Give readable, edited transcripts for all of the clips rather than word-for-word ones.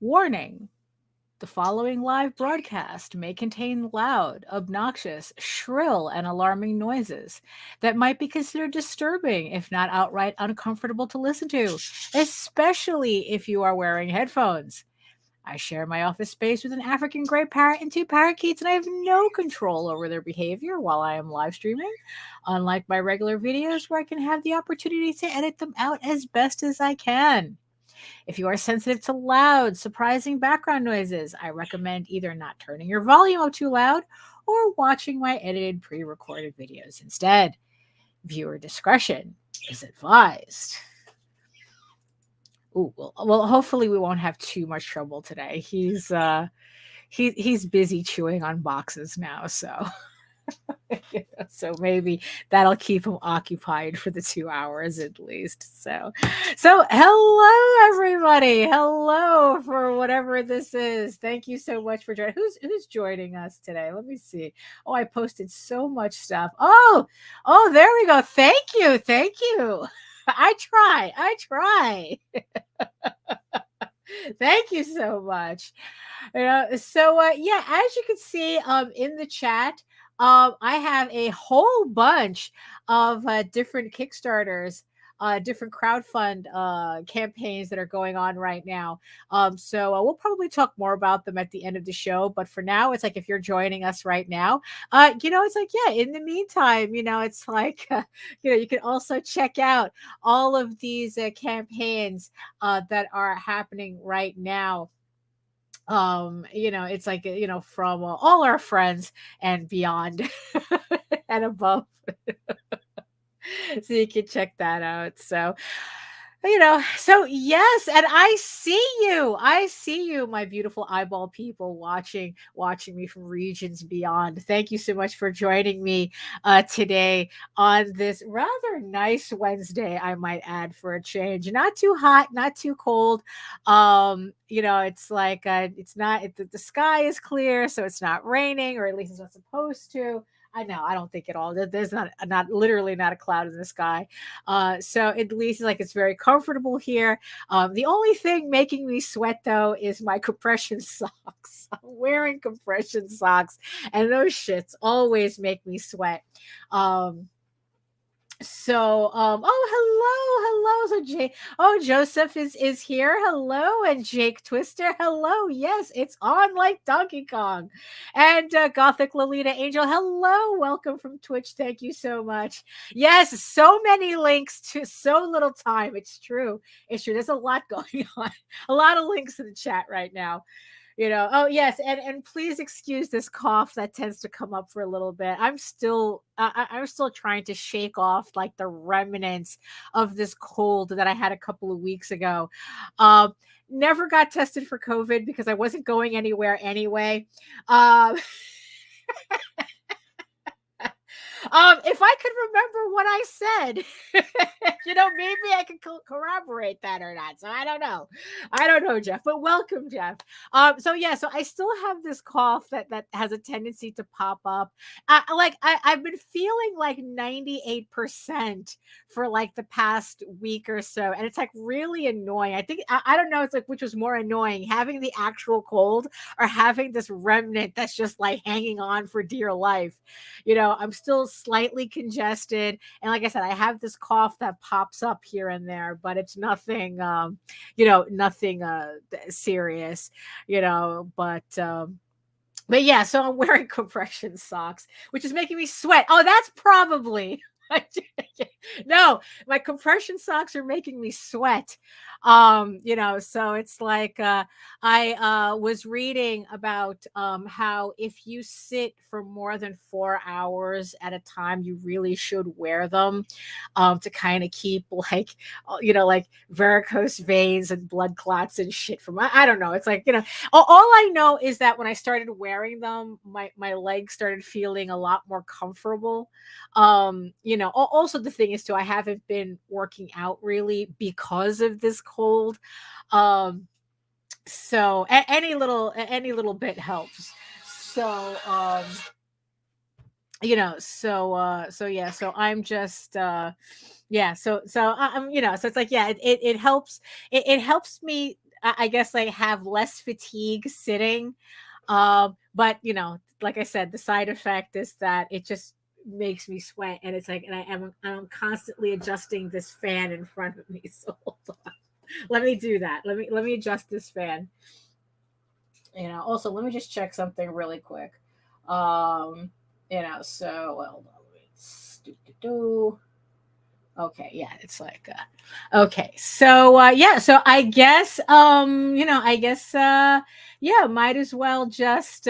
Warning. The following live broadcast may contain loud, obnoxious, shrill, and alarming noises that might be considered disturbing, if not outright uncomfortable to listen to, especially if you are wearing headphones. I share my office space with an African gray parrot and two parakeets, and I have no control over their behavior while I am live streaming. Unlike my regular videos, where I can have the opportunity to edit them out as best as I can. If you are sensitive to loud, surprising background noises, I recommend either not turning your volume up too loud or watching my edited pre recorded videos instead. Viewer discretion is advised. Ooh, well, hopefully we won't have too much trouble today. He's busy chewing on boxes now, so so maybe that'll keep him occupied for the 2 hours at least. So hello everybody. Hello for whatever this is. Thank you so much for joining. Who's joining us today? Let me see. Oh, I posted so much stuff. Oh, there we go. Thank you. I try. Thank you so much. Yeah, as you can see in the chat, I have a whole bunch of different Kickstarters, different crowdfund campaigns that are going on right now. We'll probably talk more about them at the end of the show. But for now, it's like if you're joining us right now, it's like, yeah, in the meantime, it's like, you can also check out all of these campaigns that are happening right now. It's like, from all our friends and beyond and above. So you can check that out. So yes, and I see you, my beautiful eyeball people watching me from regions beyond. Thank you so much for joining me today on this rather nice Wednesday, I might add, for a change. Not too hot, not too cold. It's like the sky is clear, so it's not raining, or at least it's not supposed to. I know. I don't think at all. There's not literally not a cloud in the sky. So at least like it's very comfortable here. The only thing making me sweat though is my compression socks. I'm wearing compression socks, and those shits always make me sweat. Joseph is here. Hello, and Jake Twister. Hello. Yes, it's on like Donkey Kong. And Gothic Lolita Angel. Hello, welcome from Twitch. Thank you so much. Yes, so many links to so little time. It's true. There's a lot going on. A lot of links in the chat right now. Oh yes, and please excuse this cough that tends to come up for a little bit. I'm still trying to shake off like the remnants of this cold that I had a couple of weeks ago. Never got tested for COVID because I wasn't going anywhere anyway. If I could remember what I said, maybe I could corroborate that or not. So I don't know, Jeff, but welcome, Jeff. So I still have this cough that has a tendency to pop up. I've been feeling like 98% for like the past week or so, and it's like really annoying. I think I don't know. It's like which was more annoying, having the actual cold or having this remnant that's just like hanging on for dear life. I'm still slightly congested, and like I said, I have this cough that pops up here and there, but it's nothing nothing serious, but yeah, so I'm wearing compression socks, which is making me sweat. Oh, that's probably no, my compression socks are making me sweat. So it's like I was reading about how if you sit for more than 4 hours at a time, you really should wear them to kind of keep like like varicose veins and blood clots and shit from I don't know. It's like, all I know is that when I started wearing them, my legs started feeling a lot more comfortable. Also the thing is too, I haven't been working out really because of this cold. So any little bit helps. So so I'm just so it's like, yeah, it helps me I guess like have less fatigue sitting. But you know, like I said, the side effect is that it just makes me sweat, and it's like, and I'm constantly adjusting this fan in front of me. So hold on. Let me do that. Let me adjust this fan. You know, also let me just check something really quick. You know, so well, hold on. Do. Okay, yeah, it's like okay. So yeah, so I guess you know, I guess yeah, might as well just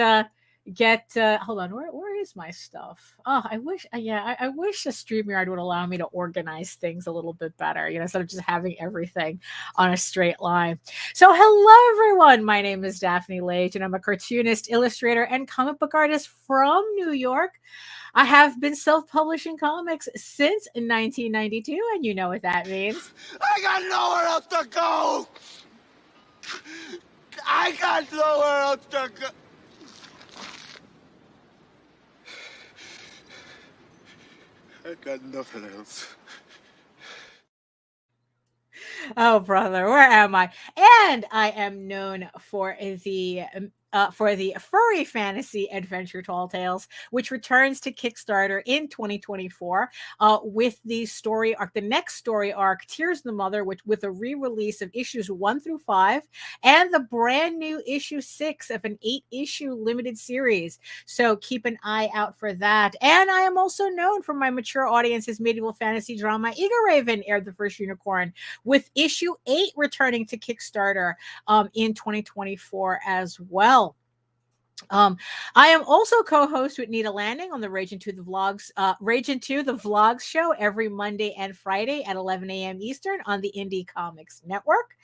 get hold on, where is my stuff? Oh, I wish yeah, I wish the StreamYard would allow me to organize things a little bit better, you know, instead of just having everything on a straight line. So hello everyone. My name is Daphne Lage, and I'm a cartoonist, illustrator, and comic book artist from New York. I have been self-publishing comics since 1992, and you know what that means. I got nowhere else to go! I got nowhere else to go! I got nothing else. Oh, brother, where am I? And I am known for the furry fantasy adventure Tall Tales, which returns to Kickstarter in 2024 with the story arc, the next story arc, Tears of the Mother, which with a re-release of issues 1 through 5, and the brand new issue 6 of an 8-issue limited series. So keep an eye out for that. And I am also known for my mature audience's medieval fantasy drama EGORAVEN, Aired the First Unicorn, with issue 8 returning to Kickstarter in 2024 as well. I am also co-host with Nita Landing on the Rage Into the Vlogs show every Monday and Friday at 11 a.m. Eastern on the Indie Comics Network.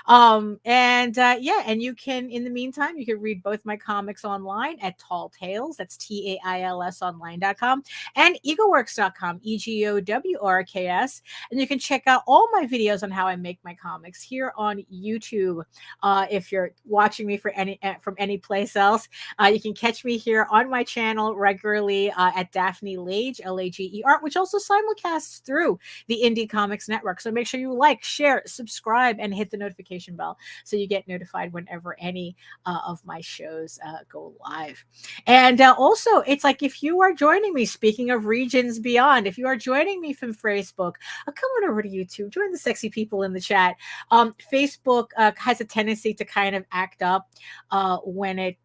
Yeah, and you can, in the meantime, you can read both my comics online at Tall Tales, that's TAILS online.com, and egoworks.com, EGOWRKS. And you can check out all my videos on how I make my comics here on YouTube. If you're watching me from any place else, you can catch me here on my channel regularly at Daphne Lage, Lager, which also simulcasts through the Indie Comics Network. So make sure you like, share, subscribe, and hit the notification bell so you get notified whenever any of my shows go live. And also, it's like if you are joining me, speaking of regions beyond, if you are joining me from Facebook, come on over to YouTube, join the sexy people in the chat. Facebook has a tendency to kind of act up when it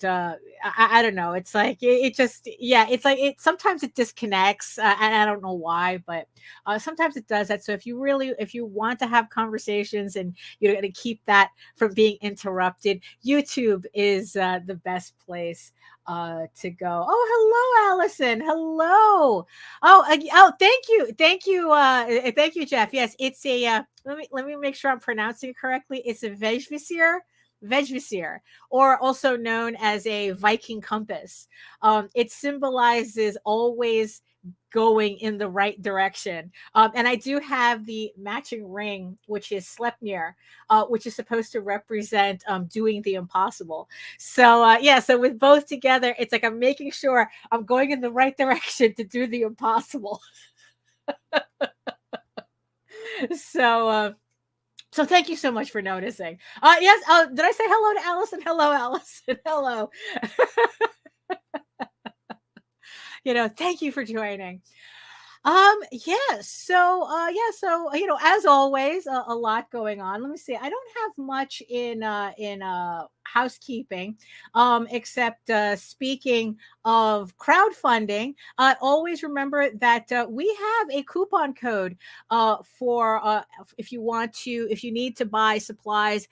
I don't know. It's like it just, yeah, it's like it sometimes it disconnects, and I don't know why, but sometimes it does that. So if you want to have conversations and you're going to keep that from being interrupted, YouTube is the best place to go. Oh, hello, Allison. Hello. Oh, thank you, thank you, Jeff. Yes, it's a let me make sure I'm pronouncing it correctly. It's a Vegvisir, or also known as a Viking compass. It symbolizes always going in the right direction. And I do have the matching ring, which is Sleipnir, which is supposed to represent doing the impossible. So yeah, so with both together, it's like I'm making sure I'm going in the right direction to do the impossible. So thank you so much for noticing. Yes. Did I say hello to Allison? Hello, Allison. Hello. Thank you for joining. So as always, a lot going on. Let me see. I don't have much in housekeeping, except speaking of crowdfunding. Always remember that we have a coupon code for if you need to buy supplies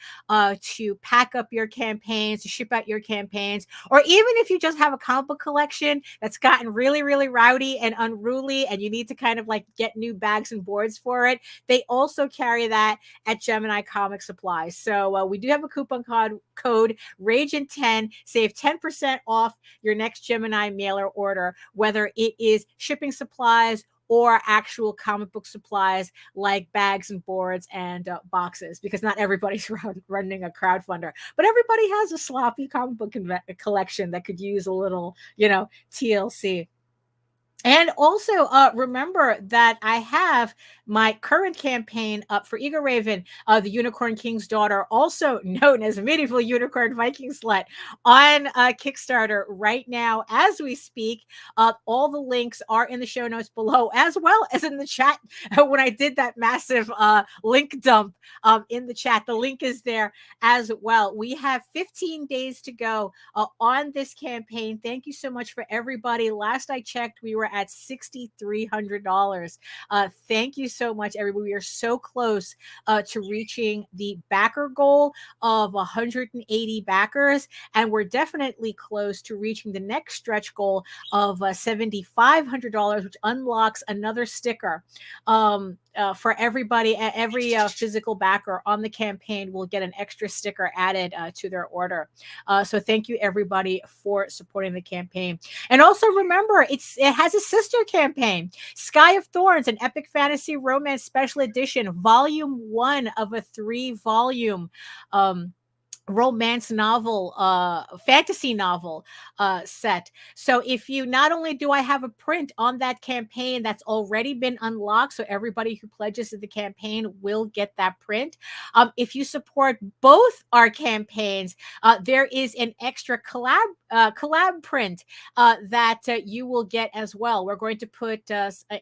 to pack up your campaigns, to ship out your campaigns, or even if you just have a comic book collection that's gotten really, really rowdy and unruly, and you need to kind of like get new bags and boards for it. They also carry that at Gemini Comic Supply. So we do have a coupon code RAGEN10, save 10% off your next Gemini mailer order, whether it is shipping supplies or actual comic book supplies like bags and boards and boxes, because not everybody's running a crowdfunder, but everybody has a sloppy comic book collection that could use a little, TLC. And also, remember that I have my current campaign up for EGORAVEN, the Unicorn King's Daughter, also known as Medieval Unicorn Viking Slut, on Kickstarter right now as we speak. All the links are in the show notes below, as well as in the chat when I did that massive link dump in the chat. The link is there as well. We have 15 days to go on this campaign. Thank you so much for everybody. Last I checked, we were at $6,300. Thank you so much, everybody. We are so close to reaching the backer goal of 180 backers, and we're definitely close to reaching the next stretch goal of $7,500, which unlocks another sticker. For everybody, every physical backer on the campaign will get an extra sticker added to their order. So thank you, everybody, for supporting the campaign. And also remember, it has a sister campaign, Sky of Thorns, an epic fantasy romance special edition, volume 1 of a 3-volume romance novel, fantasy novel set. So if you, not only do I have a print on that campaign that's already been unlocked, so everybody who pledges to the campaign will get that print. If you support both our campaigns, there is an extra collab print that you will get as well. We're going to put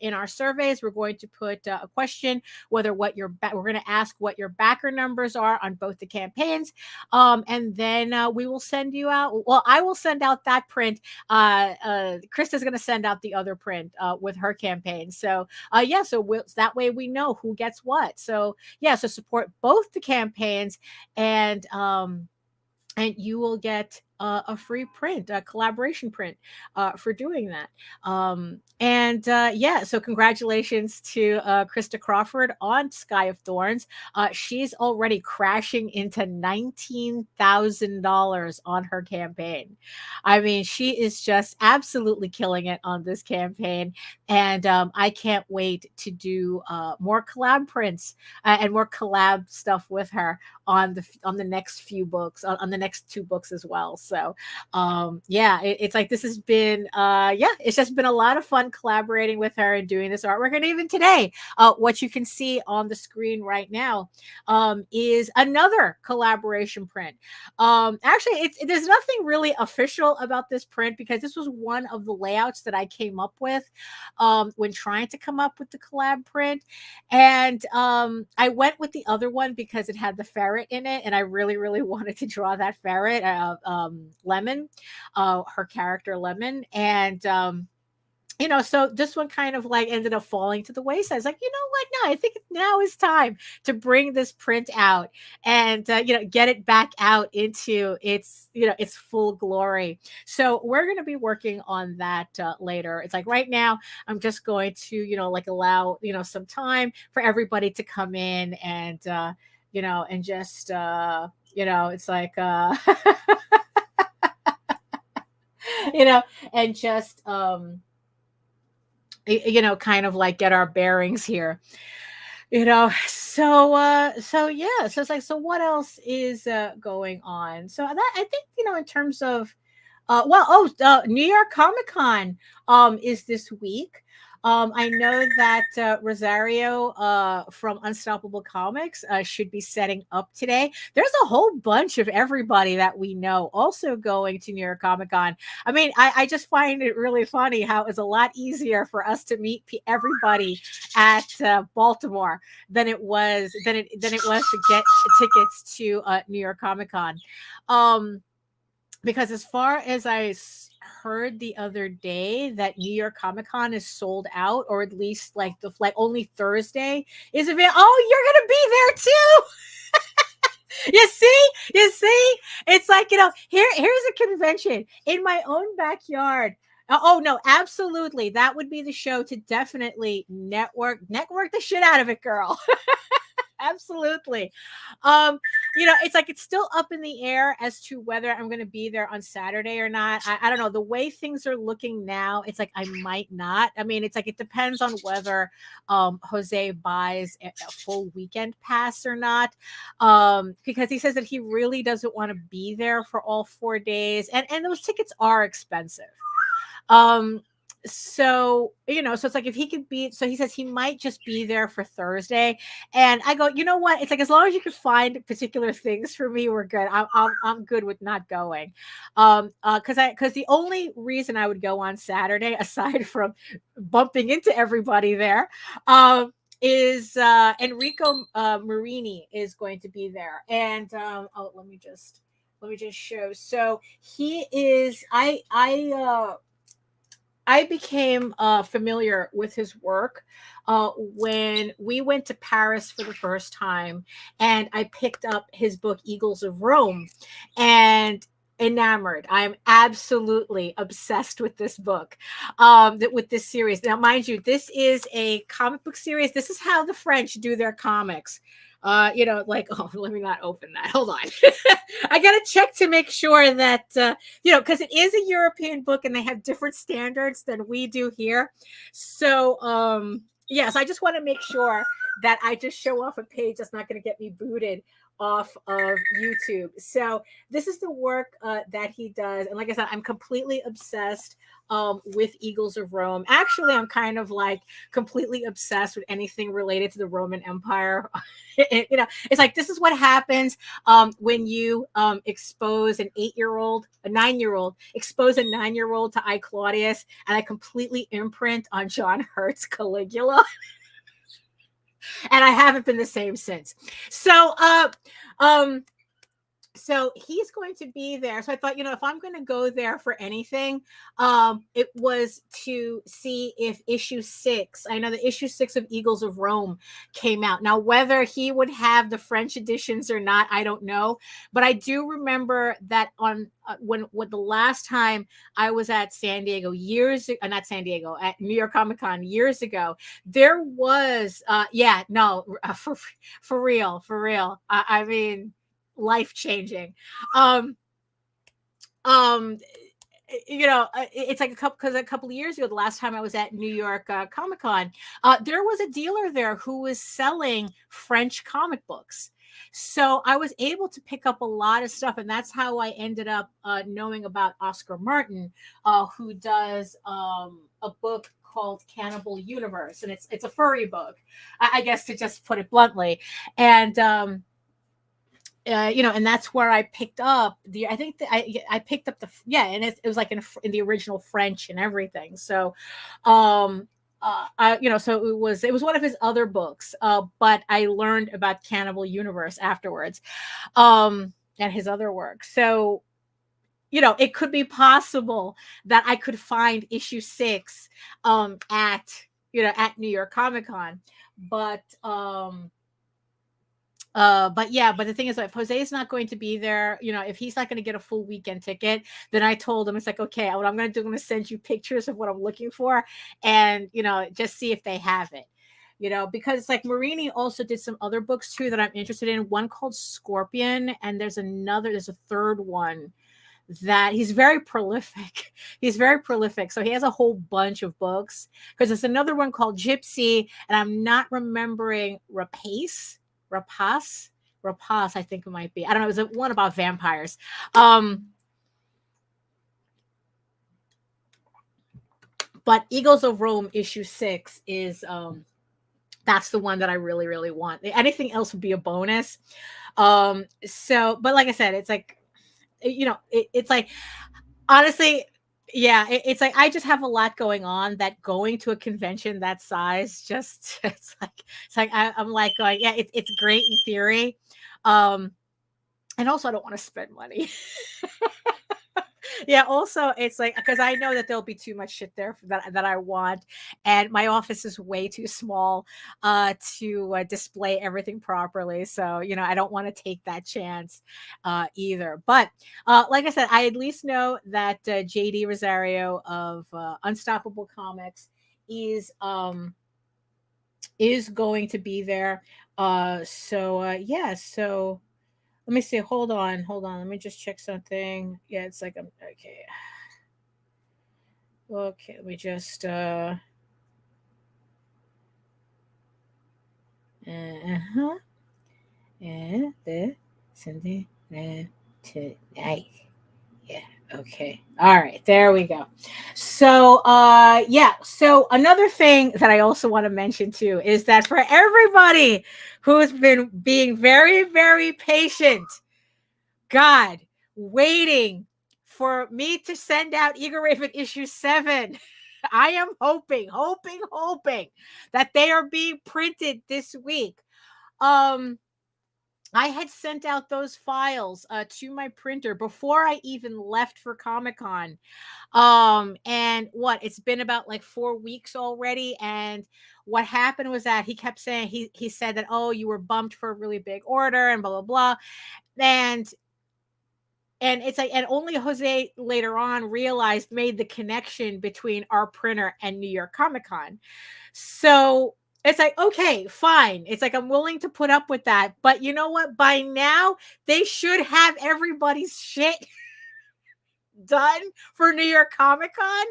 in our surveys, we're going to put a question whether what your we're going to ask what your backer numbers are on both the campaigns. And then we will send you out. Well, I will send out that print. Krista's going to send out the other print with her campaign. So yeah, so that way we know who gets what. So yeah, so support both the campaigns, and you will get a free print, a collaboration print for doing that. Yeah, so congratulations to Krista Crawford on Sky of Thorns. She's already crashing into $19,000 on her campaign. I mean, she is just absolutely killing it on this campaign. And I can't wait to do more collab prints and more collab stuff with her on the next few books, on the next 2 books as well. So yeah, it's like this has been it's just been a lot of fun collaborating with her and doing this artwork. And even today, what you can see on the screen right now is another collaboration print. Actually, there's nothing really official about this print, because this was one of the layouts that I came up with when trying to come up with the collab print. And I went with the other one because it had the ferret in it, and I really, really wanted to draw that ferret, Lemon, her character Lemon. And so this one kind of like ended up falling to the wayside. It's like, you know what? No, I think now is time to bring this print out and get it back out into its its full glory. So we're going to be working on that later. It's like right now I'm just going to like allow some time for everybody to come in and and just it's like and just kind of like get our bearings here. So yeah, so it's like, so what else is going on? So that, I think, in terms of New York Comic Con is this week. I know that Rosario from Unstoppable Comics should be setting up today. There's a whole bunch of everybody that we know also going to New York Comic Con. I mean, I just find it really funny how it's a lot easier for us to meet everybody at Baltimore than it was to get tickets to New York Comic Con. Because as far as I heard the other day, that New York Comic Con is sold out, or at least like only Thursday is available. Oh, you're gonna be there too. You see, it's like, here's a convention in my own backyard. Oh no, absolutely, that would be the show to definitely network the shit out of it, girl. Absolutely. It's like it's still up in the air as to whether I'm going to be there on Saturday or not. I don't know. The way things are looking now, it's like I might not. I mean, it's like it depends on whether Jose buys a full weekend pass or not, because he says that he really doesn't want to be there for all 4 days, and those tickets are expensive. So, so it's like if he could be, so he says he might just be there for Thursday. And I go, you know what? It's like, as long as you can find particular things for me, we're good. I'm good with not going. Because the only reason I would go on Saturday, aside from bumping into everybody there, is Enrico Marini is going to be there. And let me just show. So he is, I became familiar with his work when we went to Paris for the first time, and I picked up his book Eagles of Rome, and enamored. I am absolutely obsessed with this book, with this series. Now, mind you, this is a comic book series. This is how the French do their comics. Like, oh, let me not open that. Hold on. I gotta check to make sure that because it is a European book and they have different standards than we do here. So yes, I just want to make sure that I just show off a page that's not going to get me booted off of YouTube. So this is the work that he does, and like I said, I'm completely obsessed with Eagles of Rome. Actually, I'm kind of like completely obsessed with anything related to the Roman Empire. It's like, this is what happens when you expose a 9-year-old, expose a 9-year-old to I Claudius, and I completely imprint on John Hurt's Caligula. And I haven't been the same since. So he's going to be there. So I thought, if I'm going to go there for anything, it was to see if issue 6, I know the issue 6 of Eagles of Rome came out. Now, whether he would have the French editions or not, I don't know. But I do remember that on when the last time I was at San Diego not San Diego, at New York Comic Con years ago, there was, for real. I mean, life changing. It's like a couple of years ago, the last time I was at New York Comic Con, there was a dealer there who was selling French comic books. So I was able to pick up a lot of stuff, and that's how I ended up knowing about Oscar Martin, who does a book called Cannibal Universe, and it's a furry book, I guess, to just put it bluntly. And and that's where I picked up I think that I picked up and it was like in the original French and everything. So, so it was one of his other books, but I learned about Cannibal Universe afterwards, and his other work. So, it could be possible that I could find issue 6, at New York Comic Con, but but the thing is, if Jose is not going to be there, if he's not going to get a full weekend ticket, then I told him, it's like, okay, what I'm going to do, I'm going to send you pictures of what I'm looking for, and just see if they have it, because it's like Marini also did some other books too that I'm interested in, one called Scorpion, and there's a third one that he's very prolific. So he has a whole bunch of books, because there's another one called Gypsy, and I'm not remembering Rapace, I think it might be. I don't know. It was one about vampires. But Eagles of Rome issue 6 is that's the one that I really, really want. Anything else would be a bonus. So, but like I said, it's like, it's like, honestly, yeah, it's like I just have a lot going on, that going to a convention that size just it's like I'm like going, yeah, it's great in theory, and also I don't want to spend money. Yeah, also it's like, because I know that there'll be too much shit there that I want, and my office is way too small to display everything properly. So I don't want to take that chance either. But like I said, I at least know that JD Rosario of Unstoppable Comics is going to be there. Yeah, so let me see. Hold on. Let me just check something. Yeah, it's like, okay. Okay, let me just and the Sunday tonight. Yeah. Okay. All right. There we go. So, yeah. So another thing that I also want to mention too is that for everybody who's been being very, very patient, God, waiting for me to send out EGORAVEN issue 7. I am hoping that they are being printed this week. I had sent out those files to my printer before I even left for Comic-Con. And what, it's been about like 4 weeks already, and what happened was that he kept saying, he said that, oh, you were bumped for a really big order and blah blah blah. And it's like, and only Jose later on realized, made the connection between our printer and New York Comic Con. So it's like, okay, fine. It's like, I'm willing to put up with that. But you know what? By now, they should have everybody's shit done for New York Comic Con.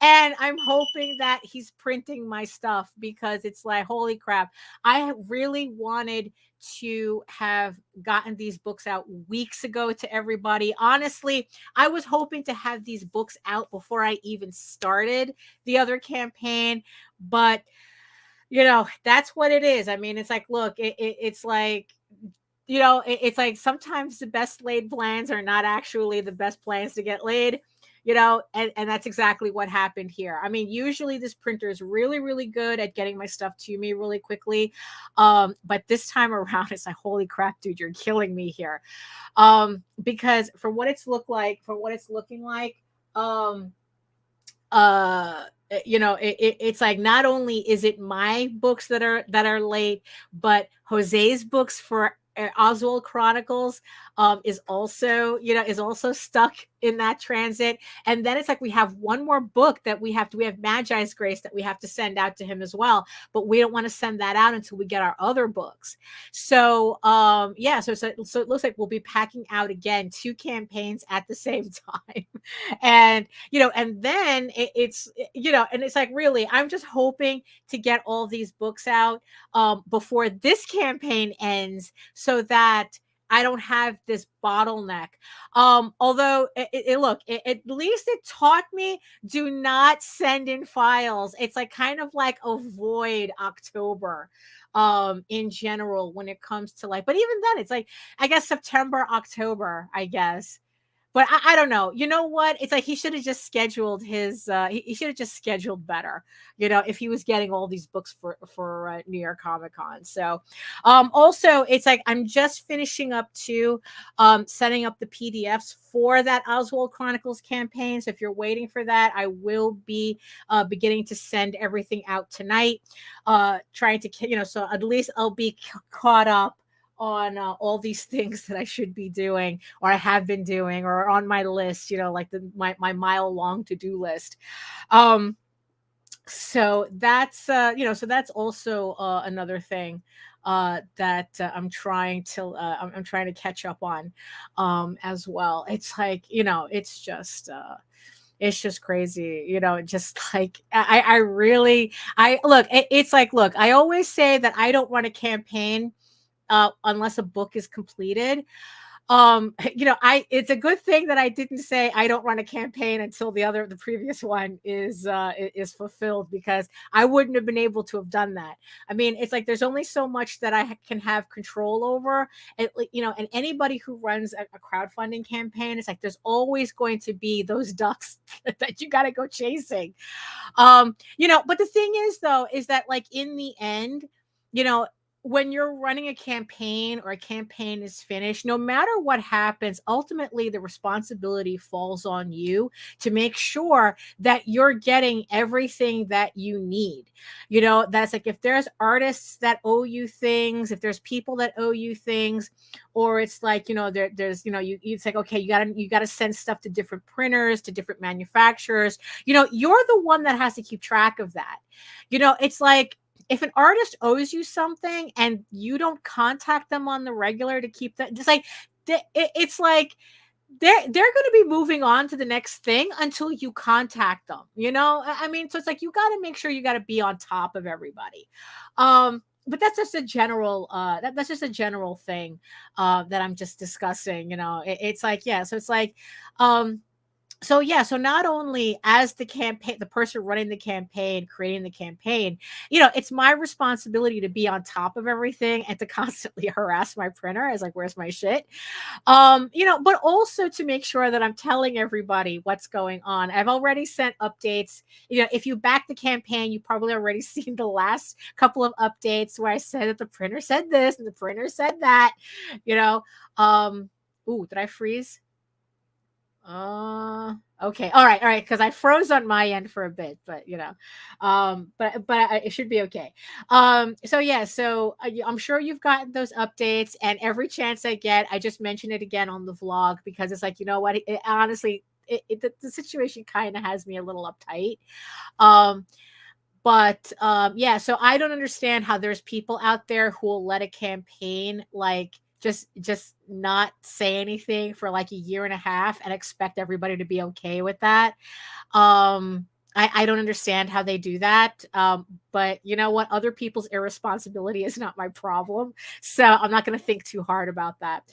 And I'm hoping that he's printing my stuff, because it's like, holy crap. I really wanted to have gotten these books out weeks ago to everybody. Honestly, I was hoping to have these books out before I even started the other campaign. But, that's what it is. I mean, it's like, look, it's like, it's like sometimes the best laid plans are not actually the best plans to get laid, and that's exactly what happened here. I mean, usually this printer is really, really good at getting my stuff to me really quickly. But this time around, it's like, holy crap, dude, you're killing me here. Because for what it's looking like, it's like, not only is it my books that are late, but Jose's books for Oswald Chronicles is also stuck in that transit. And then it's like, we have one more book that we have Magi's Grace that we have to send out to him as well, but we don't want to send that out until we get our other books. So yeah, so it looks like we'll be packing out again 2 campaigns at the same time. And and then it's and it's like, really, I'm just hoping to get all these books out before this campaign ends, so that I don't have this bottleneck. Although look, at least it taught me, do not send in files. It's like, kind of like, avoid October in general when it comes to, like, but even then, it's like, I guess September, October, I guess. But I don't know. You know what? It's like, he should have just scheduled his he should have just scheduled better, if he was getting all these books for New York Comic Con. So also, it's like, I'm just finishing up to setting up the PDFs for that Oswald Chronicles campaign. So if you're waiting for that, I will be beginning to send everything out tonight. Trying to, so at least I'll be caught up on all these things that I should be doing, or I have been doing, or on my list, like my mile long to-do list. So that's so that's also another thing that I'm trying to catch up on as well. It's like, it's just crazy, just like, I really, I look, it's like, look, I always say that I don't run a campaign unless a book is completed. It's a good thing that I didn't say I don't run a campaign until the previous one is fulfilled, because I wouldn't have been able to have done that. I mean, it's like, there's only so much that I can have control over. And and anybody who runs a crowdfunding campaign, it's like, there's always going to be those ducks that you got to go chasing. But the thing is, though, is that, like, in the end, when you're running a campaign, or a campaign is finished, no matter what happens, ultimately the responsibility falls on you to make sure that you're getting everything that you need. That's like, if there's artists that owe you things, if there's people that owe you things, or it's like, there's, it's like, okay, you gotta send stuff to different printers, to different manufacturers. You're the one that has to keep track of that. It's like, if an artist owes you something and you don't contact them on the regular to keep that, just like, it's like, they're going to be moving on to the next thing until you contact them. I mean, so it's like, you got to make sure you got to be on top of everybody. But that's just a general that's just a general thing that I'm just discussing. It's like, yeah, so it's like, So yeah, so not only as the campaign, the person running the campaign, creating the campaign, it's my responsibility to be on top of everything and to constantly harass my printer as like, where's my shit? But also to make sure that I'm telling everybody what's going on. I've already sent updates. If you back the campaign, you probably already seen the last couple of updates where I said that the printer said this and the printer said that, you know. Ooh, did I freeze? Okay. All right, because I froze on my end for a bit, but it should be okay. So yeah, so I'm sure you've gotten those updates, and every chance I get, I just mention it again on the vlog because it's like, you know what, honestly, the situation kind of has me a little uptight. But yeah, so I don't understand how there's people out there who will let a campaign like just not say anything for like a year and a half and expect everybody to be okay with that. I don't understand how they do that. But you know what? Other people's irresponsibility is not my problem. So I'm not going to think too hard about that.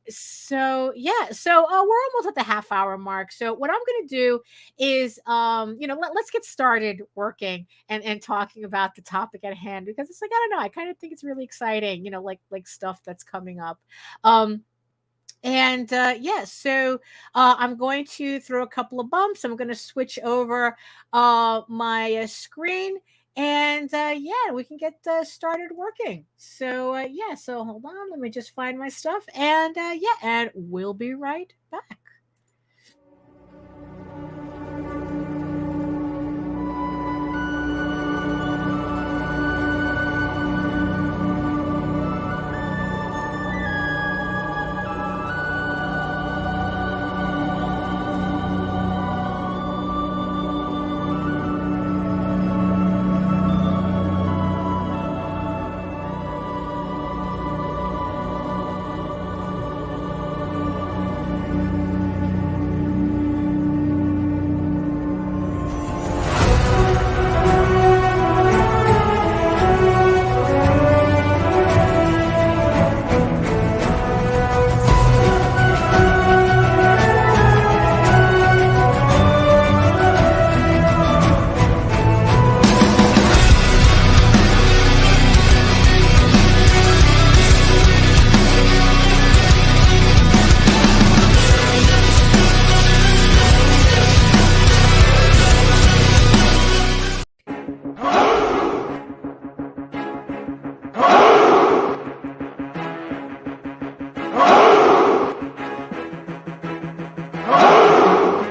So yeah, so we're almost at the half hour mark. So what I'm going to do is, let's get started working and talking about the topic at hand, because it's like, I don't know, I kind of think it's really exciting, like stuff that's coming up. And yeah, so I'm going to throw a couple of bumps. I'm going to switch over my screen, and yeah, we can get started working. So yeah, so hold on, let me just find my stuff, and yeah, and we'll be right back.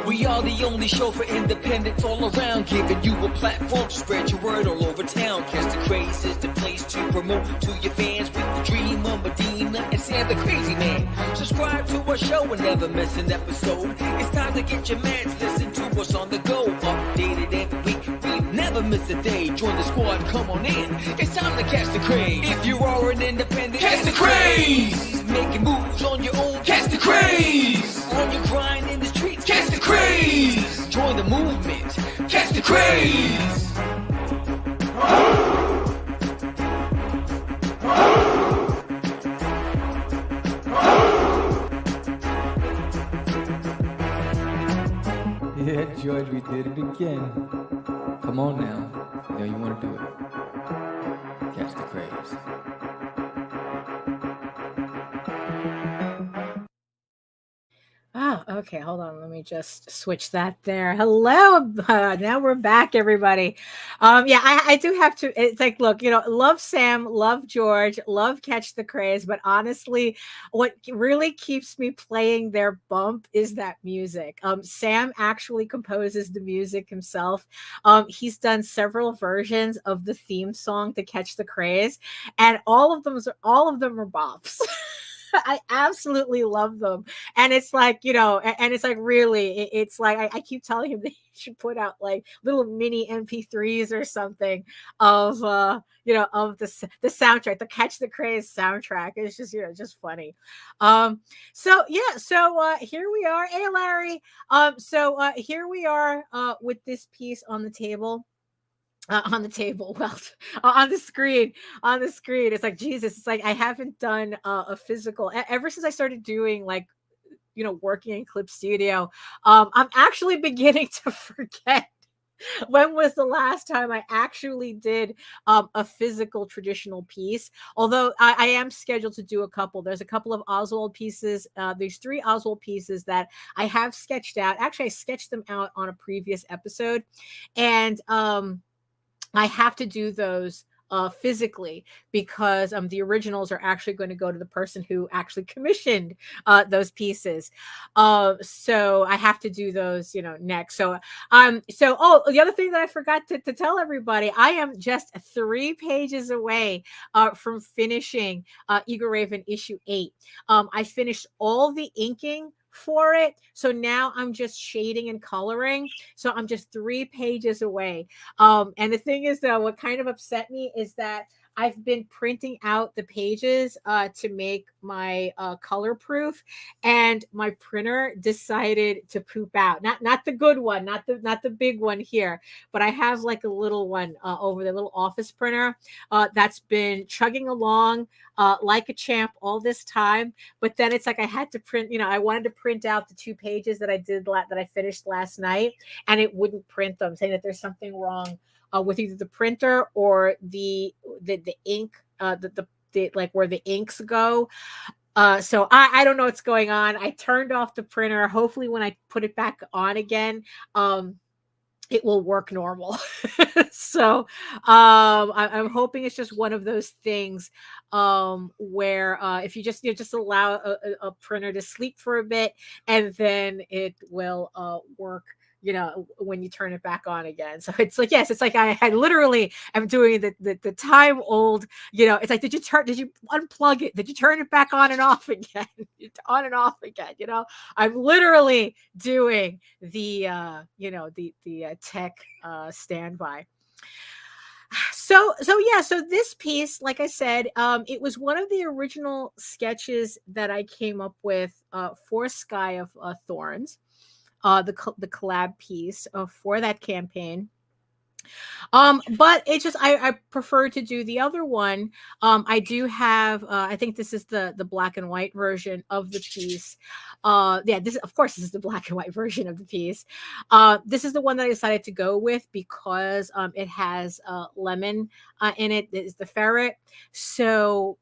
We are the only show for independents all around, giving you a platform to spread your word all over town. Cast the Craze is the place to promote to your fans with the Dreamer, Medina, and Sam the Crazy Man. Subscribe to our show and never miss an episode. It's time to get your mans, listen to us on the go. Updated every week, we never miss a day. Join the squad, come on in. It's time to catch the craze. If you are an independent, catch the craze. Making moves on your own, catch the craze. On your grind in the streets, catch the craze. Join the movement, catch the craze. Yeah, George, we did it again. Come on now. You know you want to do it. Catch the craze. Oh, okay. Hold on. Let me just switch that there. Hello. Now we're back, everybody. Yeah, I do have to. It's like, look, love Sam, love George, love Catch the Craze. But honestly, what really keeps me playing their bump is that music. Sam actually composes the music himself. He's done several versions of the theme song to Catch the Craze, and all of them are bops. I absolutely love them. And it's like, and it's like, really, it's like, I keep telling him they should put out like little mini MP3s or something of, of the soundtrack, the Catch the Craze soundtrack. It's just, just funny. So yeah, so here we are. Hey, Larry. Here we are with this piece on the table. On the table, well, on the screen, it's like, Jesus, it's like I haven't done a physical ever since I started doing like working in Clip Studio, I'm actually beginning to forget when was the last time I actually did a physical traditional piece. Although I am scheduled to do a couple. There's a couple of Oswald pieces. There's 3 Oswald pieces that I have sketched out. Actually, I sketched them out on a previous episode, and I have to do those physically, because the originals are actually going to go to the person who actually commissioned those pieces. So I have to do those, next. So the other thing that I forgot to tell everybody, I am just 3 pages away from finishing EGORAVEN issue 8. I finished all the inking for it, so now I'm just shading and coloring, so I'm just 3 pages away. And the thing is, though, what kind of upset me is that I've been printing out the pages to make my color proof, and my printer decided to poop out. Not the good one, not the big one here, but I have like a little one over the little office printer that's been chugging along like a champ all this time. But then it's like I had to print. I wanted to print out the 2 pages that I finished last night, and it wouldn't print them, saying that there's something wrong with either the printer or the ink, like where the inks go. So I don't know what's going on. I turned off the printer. Hopefully when I put it back on again, it will work normal. So I'm hoping it's just one of those things where if you just allow a printer to sleep for a bit, and then it will work when you turn it back on again. So it's like, yes, it's like I literally am doing the time old, it's like, did you unplug it? Did you turn it back on and off again? On and off again, I'm literally doing the tech standby. So this piece, like I said, it was one of the original sketches that I came up with for SKY of Thorns. The collab piece for that campaign. But it's just I prefer to do the other one. I do have I think this is the black and white version of the piece. This is the black and white version of the piece. This is the one that I decided to go with because it has lemon in it. It's the ferret. So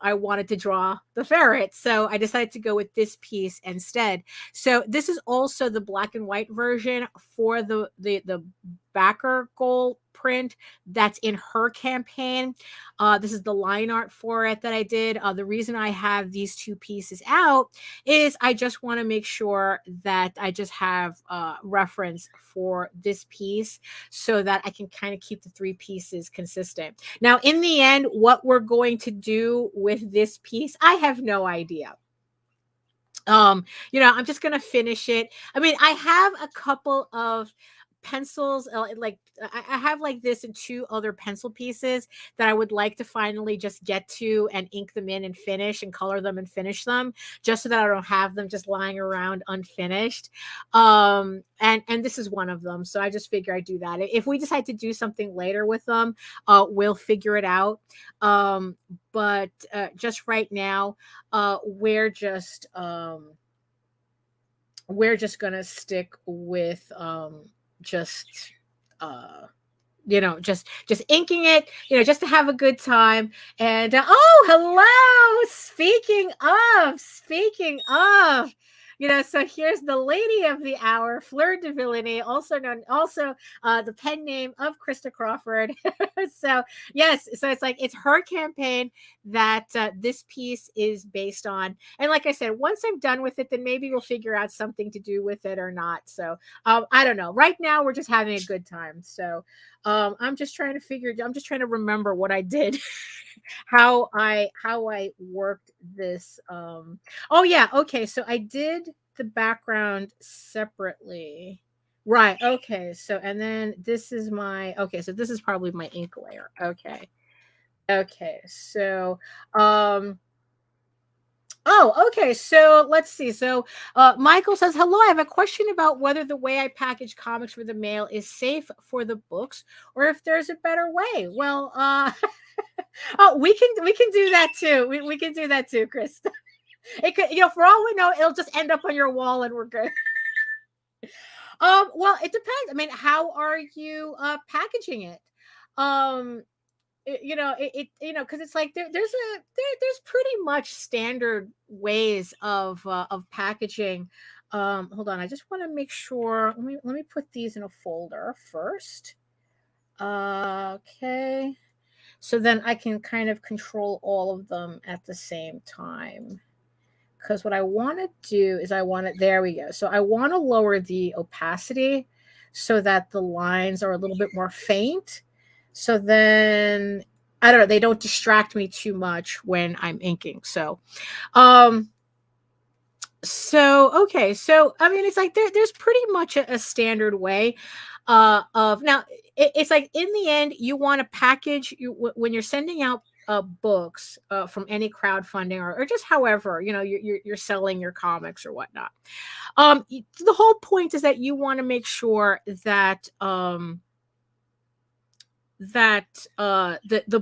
I wanted to draw the ferret, so I decided to go with this piece instead. So this is also the black and white version for the backer goal print that's in her campaign. This is the line art for it that I did. The reason I have these 2 pieces out is I just want to make sure that I just have reference for this piece so that I can kind of keep the 3 pieces consistent. Now, in the end, what we're going to do with this piece, I have no idea. I'm just going to finish it. I mean, I have a couple of pencils, like I have like this and 2 other pencil pieces that I would like to finally just get to and ink them in and finish and color them and finish them, just so that I don't have them just lying around unfinished. And this is one of them, so I just figure I do that. If we decide to do something later with them, we'll figure it out. But just right now, we're just gonna stick with just inking it, just to have a good time. And hello, speaking of, so here's the lady of the hour, Fleur de Villainy, also the pen name of Krista Crawford. So yes, so it's like it's her campaign that this piece is based on. And like I said, once I'm done with it, then maybe we'll figure out something to do with it or not. So I don't know. Right now we're just having a good time. So I'm just trying to remember what I did, how I worked this. Oh yeah, okay. So I did the background separately. Right. Okay. So, and then this is so this is probably my ink layer. Okay. Okay. So, okay. So let's see. So Michael says, hello, I have a question about whether the way I package comics for the mail is safe for the books or if there's a better way. Well, we can do that too. We can do that too, Krista. It could, for all we know, it'll just end up on your wall and we're good. Well, it depends. I mean, how are you packaging it? Because it's like there's pretty much standard ways of packaging. Hold on, I just want to make sure. Let me put these in a folder first. Okay, so then I can kind of control all of them at the same time. Because what I want to do is there we go. So I want to lower the opacity so that the lines are a little bit more faint. So then, I don't know, they don't distract me too much when I'm inking. So, okay. So, I mean, it's like there's pretty much a standard way of now. It's like in the end, you want to package when you're sending out books from any crowdfunding or just however you're selling your comics or whatnot. The whole point is that you want to make sure that the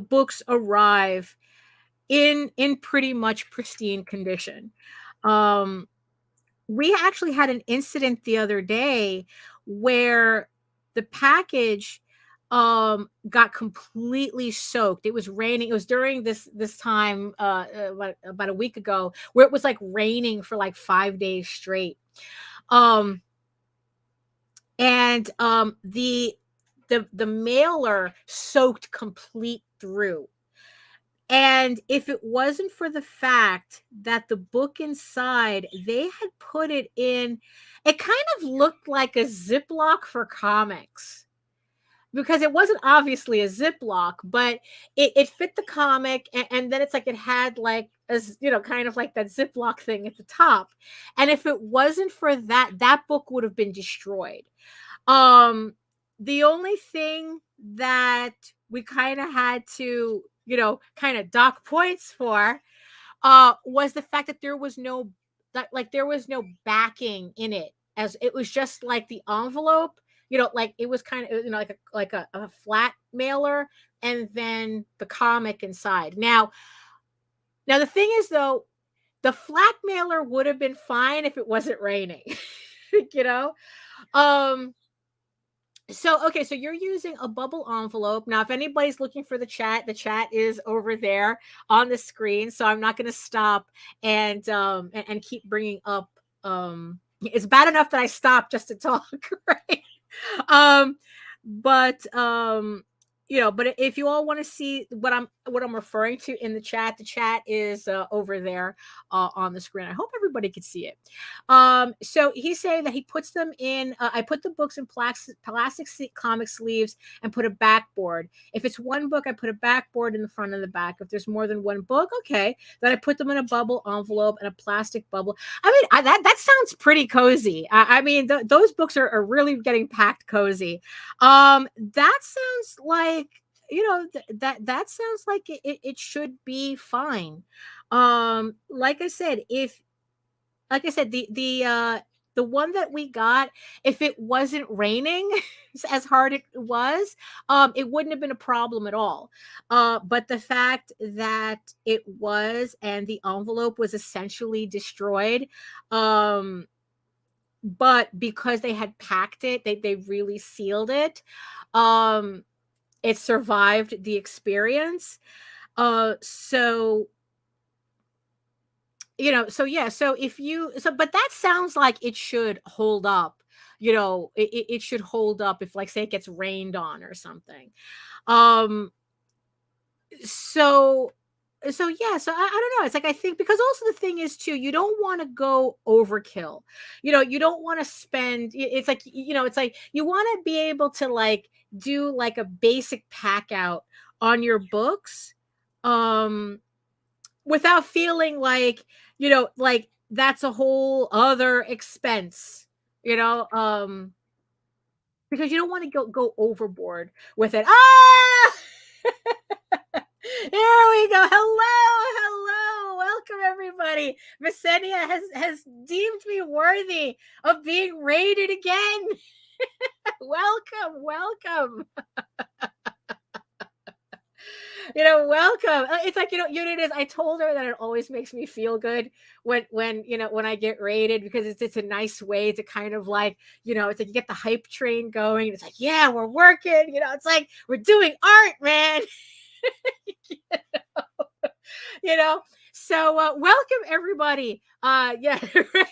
books arrive in pretty much pristine condition. We actually had an incident the other day where the package got completely soaked. It was raining. It was during this time about a week ago where it was like raining for like 5 days straight. The mailer soaked complete through. And if it wasn't for the fact that the book inside, they had put it in, it kind of looked like a Ziploc for comics. Because it wasn't obviously a Ziploc, but it fit the comic, and then it's like it had like kind of like that Ziploc thing at the top. And if it wasn't for that book would have been destroyed. The only thing that we kind of had to kind of dock points for was the fact that there was no backing in it, as it was just like the envelope. Like it was kind of like a flat mailer, and then the comic inside. Now the thing is, though, the flat mailer would have been fine if it wasn't raining. So you're using a bubble envelope. Now, if anybody's looking for the chat is over there on the screen. So I'm not going to stop and keep bringing up. It's bad enough that I stopped just to talk, right? But if you all want to see what I'm referring to in the chat is over there on the screen. I hope everybody can see it. So he's saying that he puts them in. I put the books in plastic comic sleeves and put a backboard. If it's one book, I put a backboard in the front and the back. If there's more than one book, okay, then I put them in a bubble envelope and a plastic bubble. I mean, that sounds pretty cozy. I mean, those books are really getting packed cozy. That sounds like that sounds like it should be fine. Like I said, the one that we got, if it wasn't raining as hard it was, it wouldn't have been a problem at all. But the fact that it was, and the envelope was essentially destroyed, but because they had packed it, they really sealed it. It survived the experience. But that sounds like it should hold up. It should hold up if, like, say, it gets rained on or something. So I don't know. It's like, I think, because also the thing is too, you don't want to go overkill. You don't want to spend. It's like it's like you want to be able to like do like a basic pack out on your books, without feeling like like that's a whole other expense. Because you don't want to go overboard with it. There we go. Hello. Welcome, everybody. Visenia has deemed me worthy of being rated again. Welcome. Welcome. It's like, you know what it is. I told her that it always makes me feel good when when I get rated, because it's a nice way to kind of like, it's like you get the hype train going. It's like, yeah, we're working. It's like we're doing art, man. you know? you know so welcome everybody, yeah. Right?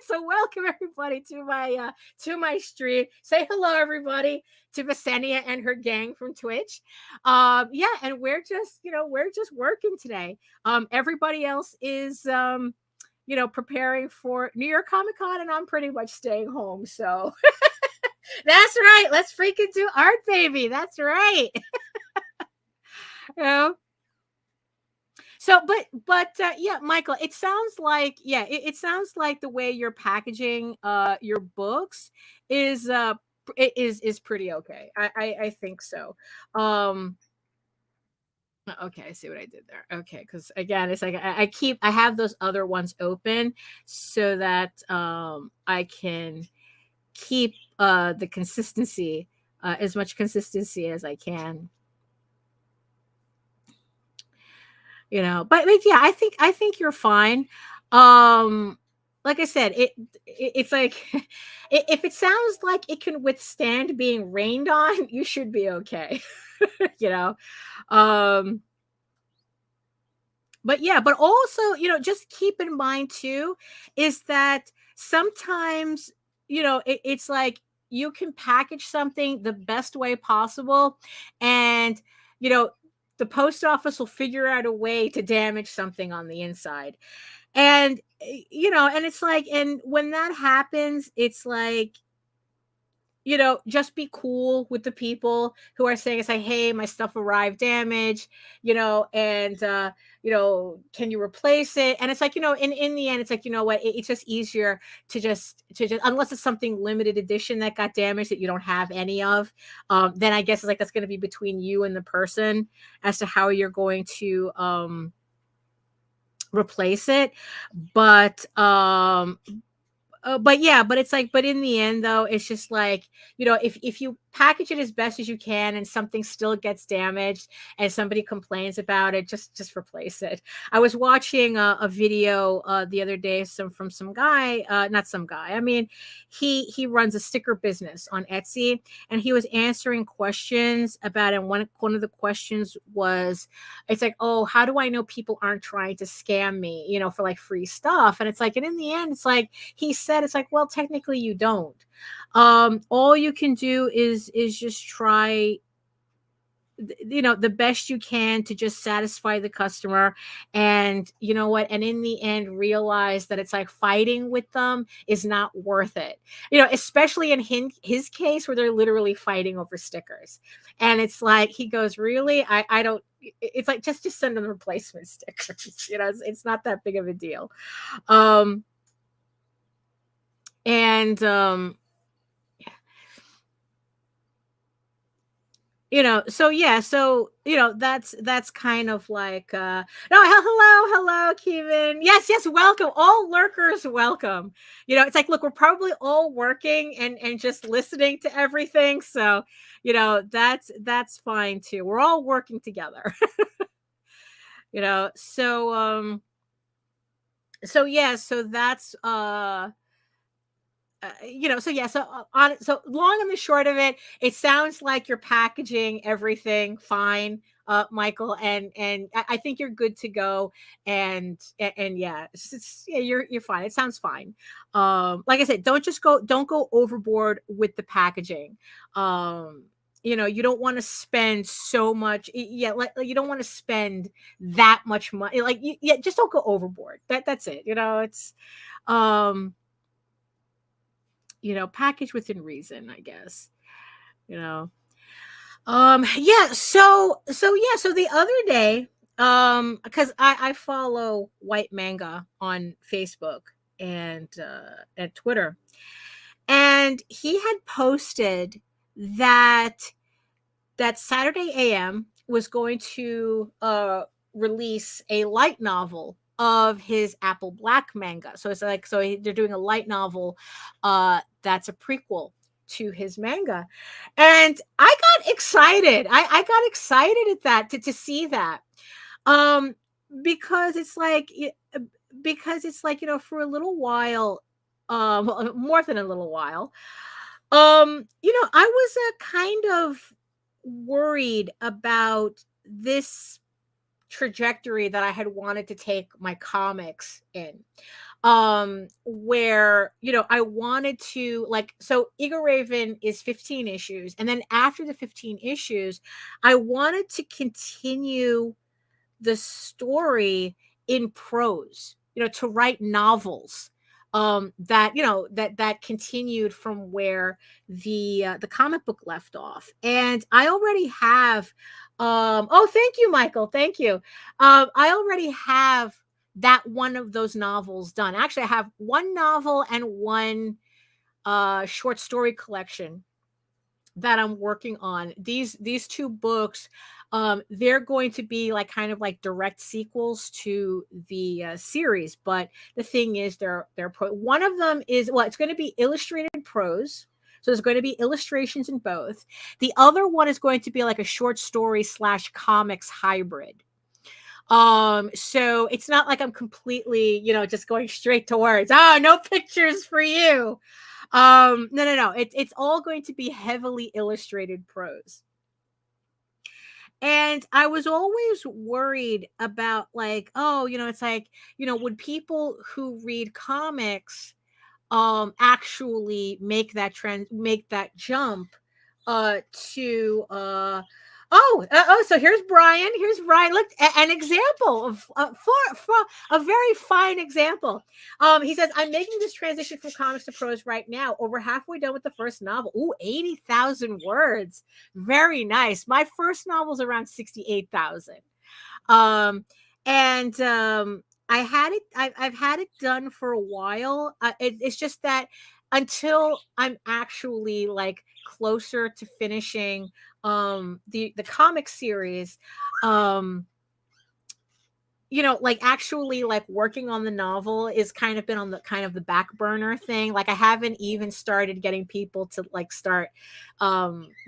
So welcome everybody to my stream. Say hello everybody to Visenia and her gang from Twitch. Yeah, and we're just working today. Everybody else is preparing for New York Comic Con, and I'm pretty much staying home. So that's right, let's freaking do art, baby. That's right. you know So, but yeah, Michael, it sounds like, it sounds like the way you're packaging your books is is pretty okay. I think so. Okay, I see what I did there. Okay, because again, it's like I have those other ones open so that I can keep the consistency, as much consistency as I can. But yeah, I think you're fine. Like I said, it's like if it sounds like it can withstand being rained on, you should be okay. you know but yeah, but also, just keep in mind too, is that sometimes, it's like you can package something the best way possible, and you know the post office will figure out a way to damage something on the inside. And and it's like, and when that happens, it's like, just be cool with the people who are saying, it's like, hey, my stuff arrived damaged, and can you replace it? And it's like, in the end, it's like, what, it's just easier to just unless it's something limited edition that got damaged that you don't have any of, then I guess it's like that's going to be between you and the person as to how you're going to replace it. But yeah, but it's like, but in the end though, it's just like, if you package it as best as you can and something still gets damaged and somebody complains about it, just replace it. I was watching a video the other day from some guy, not some guy, I mean, he runs a sticker business on Etsy, and he was answering questions about it. One of the questions was, it's like, oh, how do I know people aren't trying to scam me, for like free stuff? And it's like, and in the end, it's like he said, it's like, well, technically you don't. All you can do is just try the best you can to just satisfy the customer, and you know what, and in the end realize that it's like fighting with them is not worth it, especially in his case where they're literally fighting over stickers. And it's like, he goes, really, I don't, it's like, just send them replacement stickers. It's not that big of a deal. So yeah, so that's kind of like no, hello Kevin, yes, welcome, all lurkers, welcome. It's like, look, we're probably all working and just listening to everything, so that's fine too. We're all working together. So yeah, so that's so long and the short of it, it sounds like you're packaging everything fine, Michael, and I think you're good to go. And yeah, yeah, you're fine. It sounds fine. Like I said, don't go overboard with the packaging. You don't want to spend so much. Yeah, like you don't want to spend that much money. Like, yeah, just don't go overboard. That's it. It's package within reason, I guess. Yeah, so the other day, because I follow White Manga on Facebook and at Twitter, and he had posted that Saturday AM was going to release a light novel of his Apple Black manga. So it's like, they're doing a light novel that's a prequel to his manga. And I got excited. I got excited at that to see that. Because it's like for a little while, well, more than a little while, I was kind of worried about this trajectory that I had wanted to take my comics in. Where I wanted to, like, so EGORAVEN is 15 issues, and then after the 15 issues, I wanted to continue the story in prose, to write novels that continued from where the comic book left off. And I already have oh, thank you, Michael, thank you. I already have that one of those novels done. Actually, I have one novel and one short story collection that I'm working on. These two books, they're going to be like kind of like direct sequels to the series. But the thing is, they're one of them is, well, it's going to be illustrated prose. So there's going to be illustrations in both. The other one is going to be like a short story / comics hybrid. So it's not like I'm completely, just going straight to words. Oh, no pictures for you. No. It's all going to be heavily illustrated prose. And I was always worried about, like, oh, it's like, would people who read comics actually make that jump to so here's Brian. Look, an example of for a very fine example. He says, I'm making this transition from comics to prose right now, over halfway done with the first novel. Ooh, 80,000 words. Very nice. My first novel's around 68,000. I've had it done for a while. It's just that until I'm actually like closer to finishing the comic series, like actually like working on the novel is kind of been on the kind of the back burner thing. Like I haven't even started getting people to like start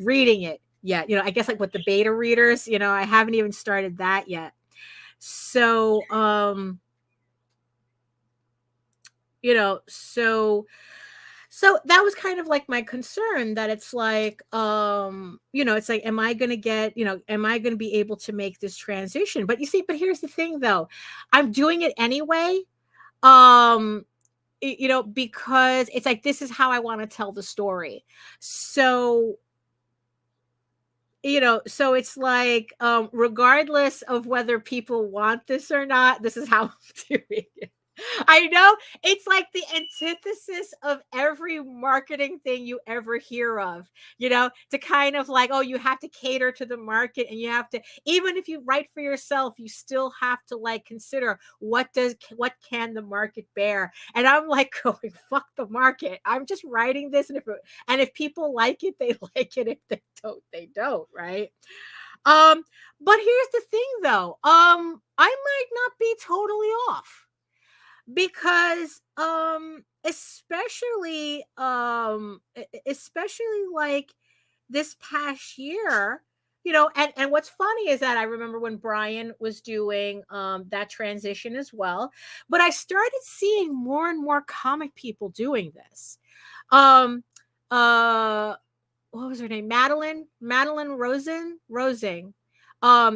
reading it yet. I guess like with the beta readers, I haven't even started that yet. So so that was kind of like my concern, that it's like, it's like, am I going to be able to make this transition? But here's the thing though, I'm doing it anyway. Because it's like, this is how I want to tell the story. So, so it's like, regardless of whether people want this or not, this is how I'm doing it. I know it's like the antithesis of every marketing thing you ever hear of, to kind of like, oh, you have to cater to the market, and you have to, even if you write for yourself, you still have to like consider what can the market bear. And I'm like going, fuck the market. I'm just writing this. And if people like it, they like it. If they don't, they don't. Right. But here's the thing though. I might not be totally off. Because especially like this past year, and what's funny is that I remember when Brian was doing that transition as well, but I started seeing more and more comic people doing this. What was her name? Madeline Rosing.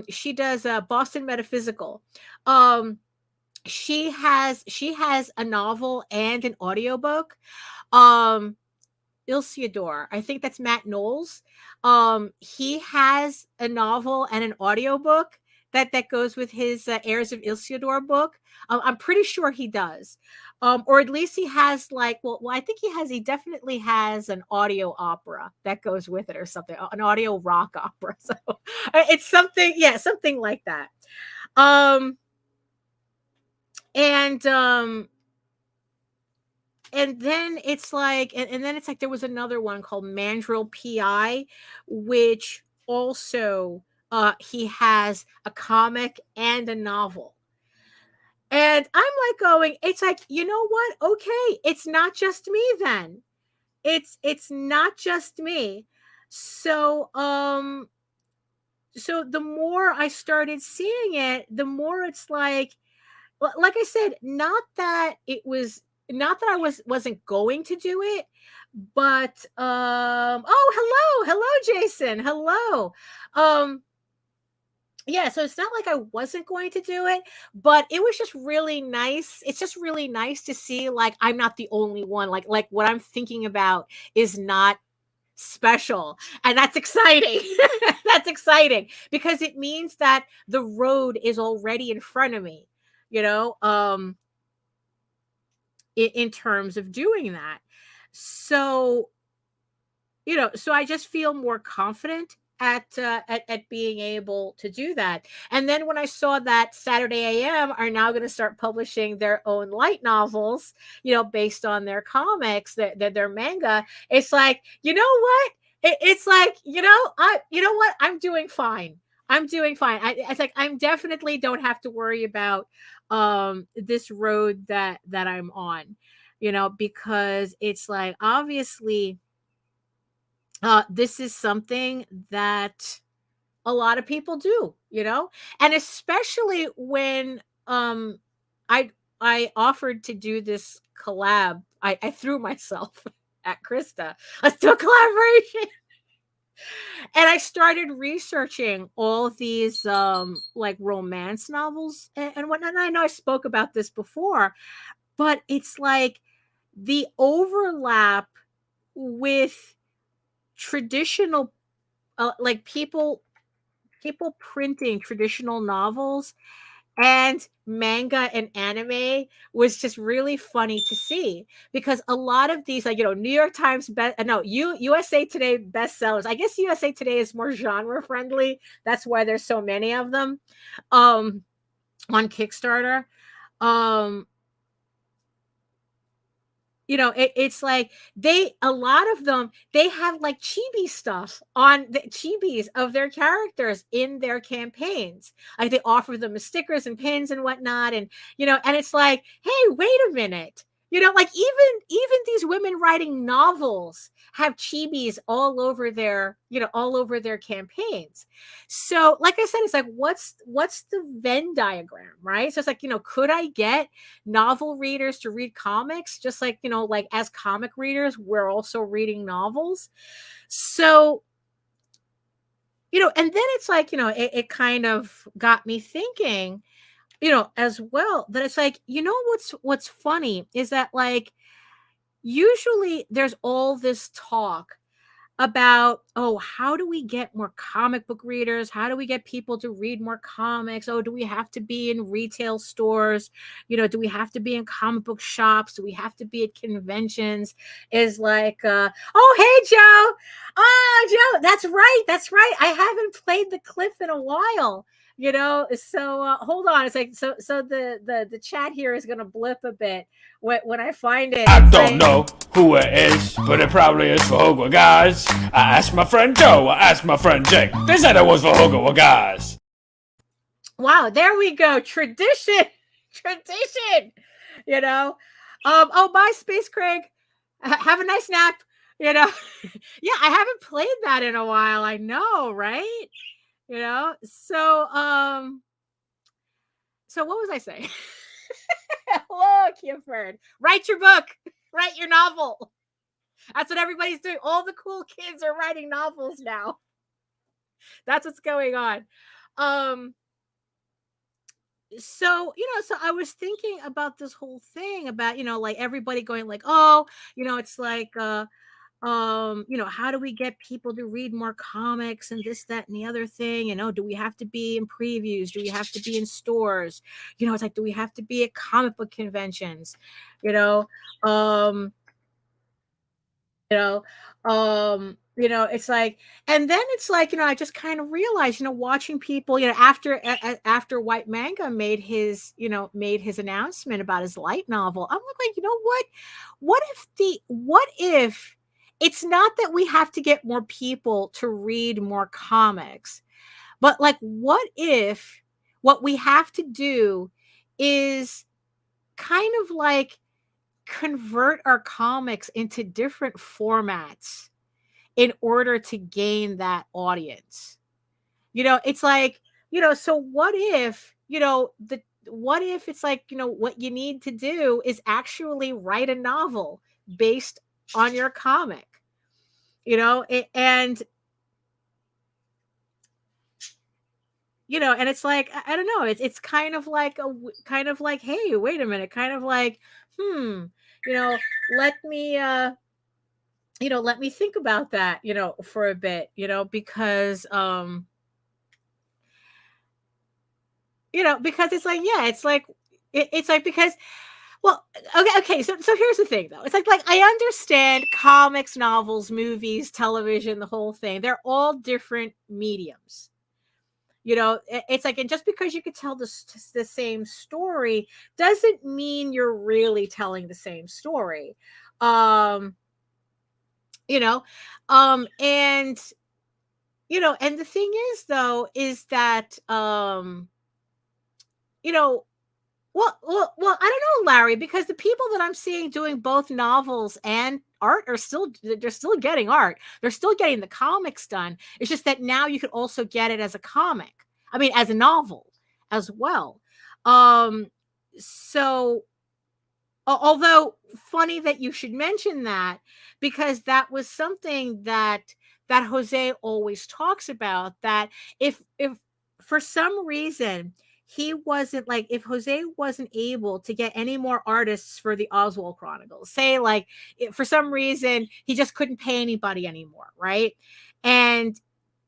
She does Boston Metaphysical. She has a novel and an audiobook. Ilsiador, I think that's Matt Knowles. He has a novel and an audiobook that goes with his Heirs of Ilsiador book. I'm pretty sure he does. Or at least he has like, I think he definitely has an audio opera that goes with it or something, an audio rock opera. So it's something, something like that. And then it's like, and then it's like, there was another one called Mandrill PI, which also he has a comic and a novel. And I'm like going, it's like, you know what? Okay, it's not just me then. it's not just me. So so the more I started seeing it, the more it's like I said, not that I wasn't going to do it, but oh, hello Jason, hello. Um yeah, so it's not like I wasn't going to do it, but it was just really nice. It's just really nice to see like I'm not the only one. Like what I'm thinking about is not special, and that's exciting. That's exciting because it means that the road is already in front of me, you know, in terms of doing that. So so I just feel more confident at being able to do that. And then when I saw that Saturday AM are now going to start publishing their own light novels, based on their comics, their manga, it's like, you know what? It's like, what? I'm doing fine. I'm doing fine. It's like I'm definitely don't have to worry about this road that I'm on, because it's like obviously this is something that a lot of people do, and especially when I offered to do this collab. I threw myself at Krista. Let's do a collaboration. And I started researching all these like romance novels and whatnot. And I know I spoke about this before, but it's like the overlap with traditional like people printing traditional novels and manga and anime was just really funny to see, because a lot of these, like, New York Times USA Today bestsellers. I guess USA Today is more genre friendly. That's why there's so many of them on Kickstarter. It's like a lot of them, they have like chibi stuff on the chibis of their characters in their campaigns. Like they offer them as stickers and pins and whatnot. And, and it's like, hey, wait a minute. Like even these women writing novels have chibis all over their campaigns. So like I said, it's like, what's the Venn diagram, right? So it's like, could I get novel readers to read comics just like, like as comic readers, we're also reading novels. So, and then it's like, it kind of got me thinking, as well, that it's like, what's funny is that like usually there's all this talk about, oh, how do we get more comic book readers? How do we get people to read more comics? Oh, do we have to be in retail stores? Do we have to be in comic book shops? Do we have to be at conventions? Is like, oh, hey, Joe. Oh, Joe, that's right. I haven't played the clip in a while. So hold on. It's like, so the chat here is going to blip a bit when I find it. I don't know who it is, but it probably is for Hogwarts guys. I asked my friend Joe, I asked my friend Jake. They said it was for Hogwarts guys. Wow, there we go. Tradition. Oh, bye, Space Craig. Have a nice nap. Yeah, I haven't played that in a while. I know, right? So what was I saying? Hello, Kiford. Write your book. Write your novel. That's what everybody's doing. All the cool kids are writing novels now. That's what's going on. So I was thinking about this whole thing about, like everybody going like, oh, it's like how do we get people to read more comics and this, that, and the other thing? Do we have to be in previews? Do we have to be in stores? It's like, do we have to be at comic book conventions? It's like, and then it's like, I just kind of realized, watching people, after White Manga made his announcement about his light novel, I'm like, what if it's not that we have to get more people to read more comics, but like, what if what we have to do is kind of like convert our comics into different formats in order to gain that audience. It's like, so what if, what if it's like, what you need to do is actually write a novel based on your comic, and and it's like, I don't know, it's kind of like hey, wait a minute, kind of like, let me let me think about that, for a bit, because because it's like, yeah, it's like, it's like, because, well, okay, so here's the thing, though. It's like I understand comics, novels, movies, television, the whole thing. They're all different mediums. It's like, and just because you could tell the same story doesn't mean you're really telling the same story. Um, you know, and and the thing is, though, is that you know, well, I don't know, Larry, because the people that I'm seeing doing both novels and art they're still getting art. They're still getting the comics done. It's just that now you could also get it as a comic. I mean, as a novel as well. So although funny that you should mention that, because that was something that Jose always talks about, that if for some reason he wasn't, like, if Jose wasn't able to get any more artists for the Oswald Chronicles, say, like, for some reason he just couldn't pay anybody anymore, right? And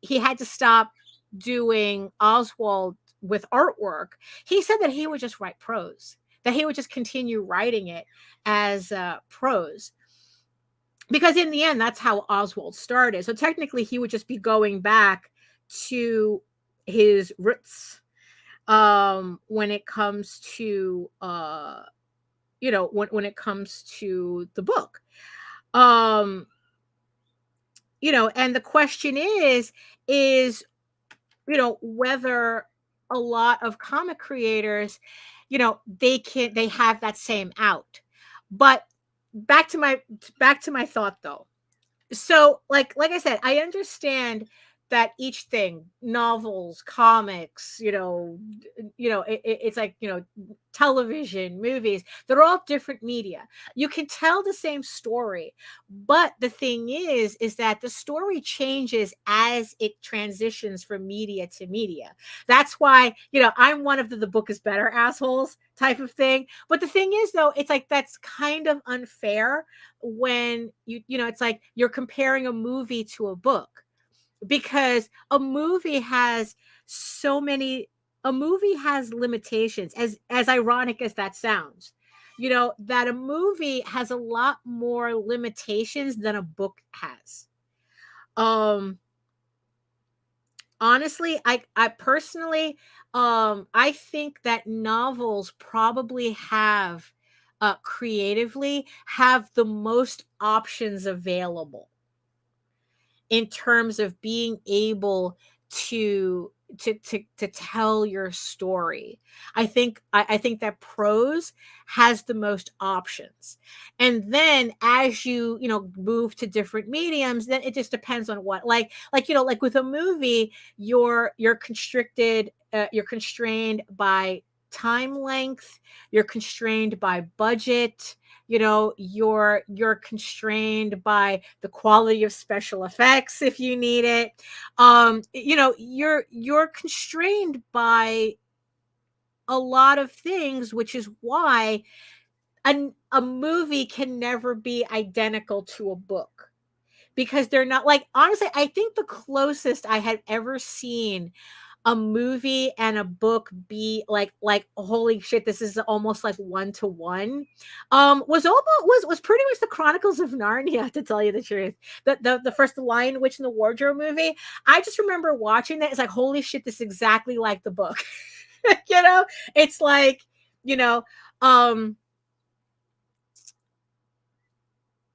he had to stop doing Oswald with artwork. He said that he would just write prose, that he would just continue writing it as prose, because in the end, that's how Oswald started. So technically, he would just be going back to his roots when it comes to when it comes to the book. And the question is whether a lot of comic creators, they have that same out. But back to my thought, though. So like I said, I understand that each thing, novels, comics, it's like, television, movies, they're all different media. You can tell the same story, but the thing is that the story changes as it transitions from media to media. That's why, I'm one of the book is better assholes type of thing. But the thing is, though, it's like, that's kind of unfair when it's like you're comparing a movie to a book, because a movie has limitations, as ironic as that sounds, that a movie has a lot more limitations than a book has. Honestly, I personally, I think that novels probably have creatively have the most options available in terms of being able to tell your story. I think that prose has the most options. And then as you move to different mediums, then it just depends on what, like with a movie, you're constricted, you're constrained by time length, you're constrained by budget, you're constrained by the quality of special effects if you need it. You're constrained by a lot of things, which is why a movie can never be identical to a book, because they're not, like, honestly, I think the closest I had ever seen a movie and a book be like holy shit, this is almost like 1-to-1, was pretty much the Chronicles of Narnia, to tell you the truth. The first Lion, Witch, and the Wardrobe movie, I just remember watching that. It's like, holy shit, this is exactly like the book. It's like,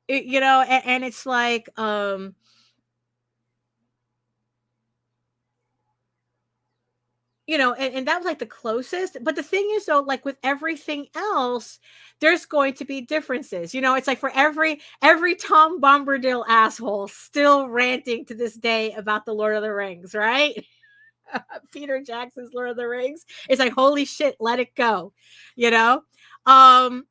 and it's like, and that was like the closest. But the thing is, though, like with everything else, there's going to be differences. It's like for every Tom Bombadil asshole still ranting to this day about the Lord of the Rings, right? Peter Jackson's Lord of the Rings. It's like, holy shit, let it go. Um,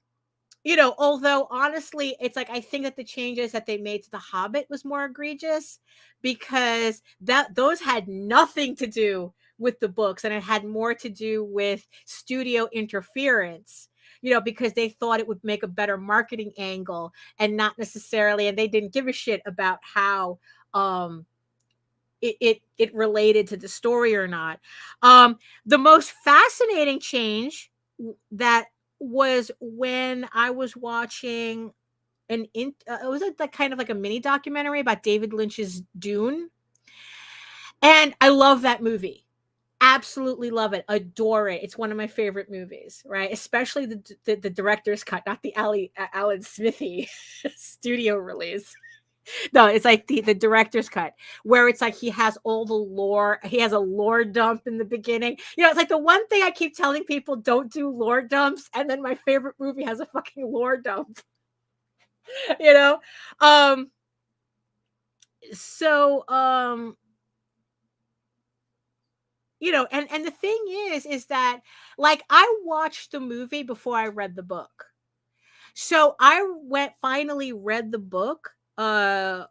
although honestly, it's like I think that the changes that they made to The Hobbit was more egregious because those had nothing to do with the books, and it had more to do with studio interference. Because they thought it would make a better marketing angle, and not necessarily, and they didn't give a shit about how it related to the story or not. The most fascinating change that was when I was watching it was like kind of like a mini documentary about David Lynch's Dune, and I love that movie. Absolutely love it, adore it. It's one of my favorite movies, right? Especially the director's cut, not the Alan Smithy studio release. No, it's like the director's cut, where it's like he has all the lore. He has a lore dump in the beginning. It's like the one thing I keep telling people, don't do lore dumps, and then my favorite movie has a fucking lore dump. So and the thing is that, like, I watched the movie before I read the book. So I finally read the book, and